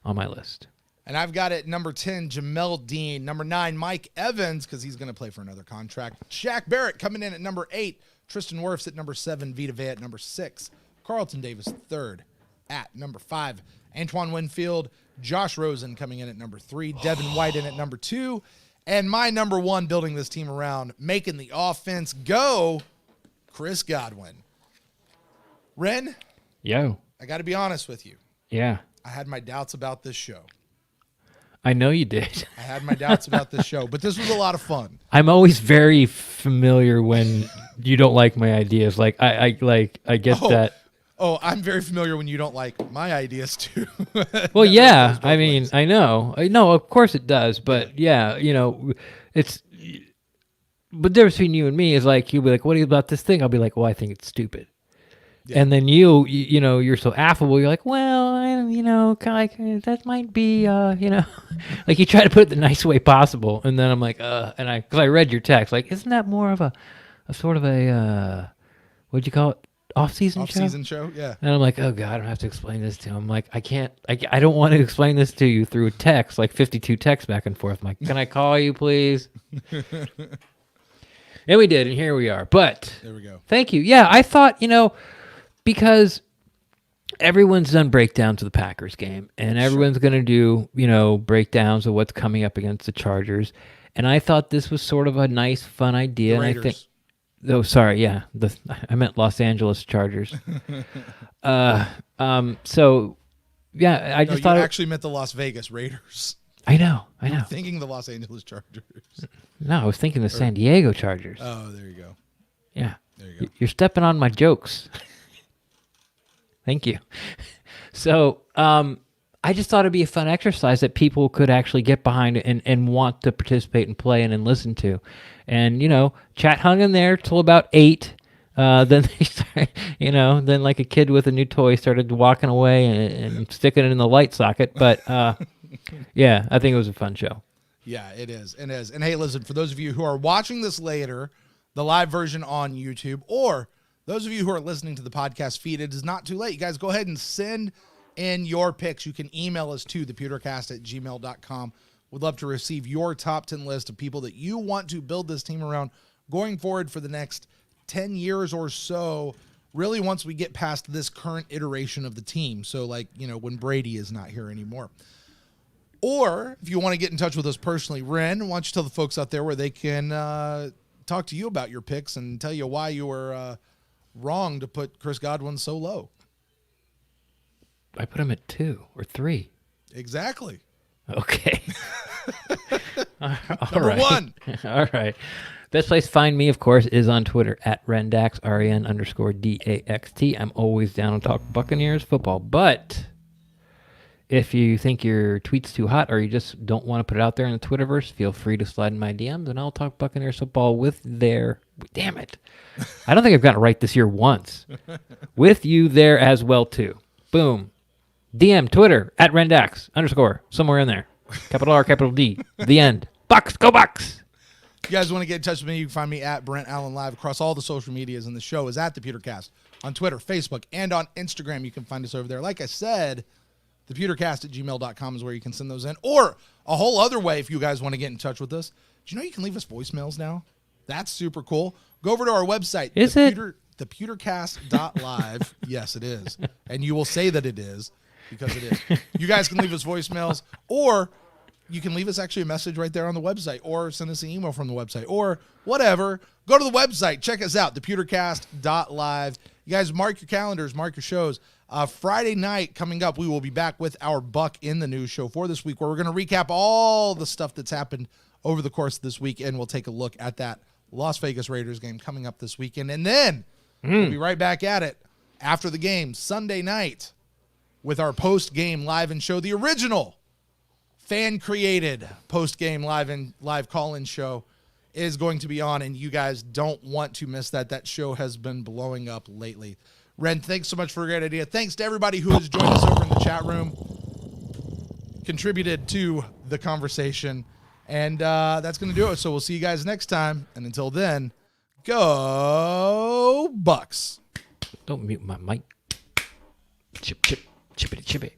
on my list. And I've got at number 10, Jamel Dean. Number 9, Mike Evans, because he's going to play for another contract. Shaq Barrett coming in at number 8. Tristan Wirfs at number 7. Vita Vea at number 6. Carlton Davis, 3rd at number 5. Antoine Winfield. Josh Rosen coming in at number 3. Devin White in at number 2. And my number 1 building this team around, making the offense go, Chris Godwin. Ren? Yo. I got to be honest with you. Yeah. I had my doubts about this show. I know you did. I had my doubts about this show, but this was a lot of fun. I'm always very familiar when you don't like my ideas. Like I get that. Oh, I'm very familiar when you don't like my ideas too. Well, yeah. I mean, ways. I know. Of course it does. But yeah, it's. But the difference between you and me is like you'll be like, "What do you about this thing?" I'll be like, "Well, I think it's stupid." Yeah. And then you're so affable. You're like, well, that might be, like you try to put it the nice way possible. And then I'm like, because I read your text, like, isn't that more of a sort of a, what'd you call it? Off-season show? Yeah. And I'm like, oh God, I don't have to explain this to him. I'm like, I don't want to explain this to you through a text, like 52 texts back and forth. I'm like, can I call you, please? And we did, and here we are. But there we go. Thank you. Yeah, I thought, because everyone's done breakdowns of the Packers game, and everyone's going to do, breakdowns of what's coming up against the Chargers. And I thought this was sort of a nice, fun idea. The and I think, oh, sorry, yeah, I meant Los Angeles Chargers. So, yeah, I just thought you actually meant the Las Vegas Raiders. I know. You were thinking the Los Angeles Chargers. No, I was thinking the San Diego Chargers. Oh, there you go. Yeah, there you go. You're stepping on my jokes. Thank you. So I just thought it'd be a fun exercise that people could actually get behind and want to participate and play and listen to. And, chat hung in there till about 8. Then they started, then like a kid with a new toy started walking away and sticking it in the light socket. But, yeah, I think it was a fun show. Yeah, it is. It is. And hey, listen, for those of you who are watching this later, the live version on YouTube, or those of you who are listening to the podcast feed, it is not too late. You guys go ahead and send in your picks. You can email us to thepewtercast@gmail.com. We'd love to receive your top 10 list of people that you want to build this team around going forward for the next 10 years or so, really once we get past this current iteration of the team. So like, when Brady is not here anymore. Or if you want to get in touch with us personally, Ren, why don't you tell the folks out there where they can talk to you about your picks and tell you why you were wrong to put Chris Godwin so low. I put him at 2 or 3. Exactly. Okay. Number 1. All right. Best place to find me, of course, is on Twitter at Rendax, REN_DAXT. I'm always down to talk Buccaneers football. But If you think your tweet's too hot or you just don't want to put it out there in the Twitterverse, feel free to slide in my DMs and I'll talk Buccaneers football with there. Damn it. I don't think I've gotten it right this year once. With you there as well, too. Boom. DM, Twitter, @Rendax, _ somewhere in there. Capital R, capital D. The end. Bucs, go Bucs! If you guys want to get in touch with me, you can find me at Brent Allen Live across all the social medias, and the show is at The Pewtercast on Twitter, Facebook, and on Instagram. You can find us over there. Like I said, thepewtercast@gmail.com is where you can send those in. Or a whole other way, if you guys want to get in touch with us, do you know you can leave us voicemails now? That's super cool. Go over to our website. Is it? Thepewtercast.live. Yes, it is. And you will say that it is because it is. You guys can leave us voicemails, or you can leave us actually a message right there on the website, or send us an email from the website, or whatever. Go to the website. Check us out, thepewtercast.live. You guys mark your calendars, mark your shows. Friday night coming up, we will be back with our Buck in the News show for this week, where we're going to recap all the stuff that's happened over the course of this week, and we'll take a look at that Las Vegas Raiders game coming up this weekend. And then we'll be right back at it after the game Sunday night with our post-game live-in show, the original fan-created post-game live call-in show is going to be on, and you guys don't want to miss that. That show has been blowing up lately. Ren, thanks so much for a great idea. Thanks to everybody who has joined us over in the chat room, contributed to the conversation, and that's going to do it. So we'll see you guys next time, and until then, go Bucs. Don't mute my mic. Chip, chip, chippity, chippy.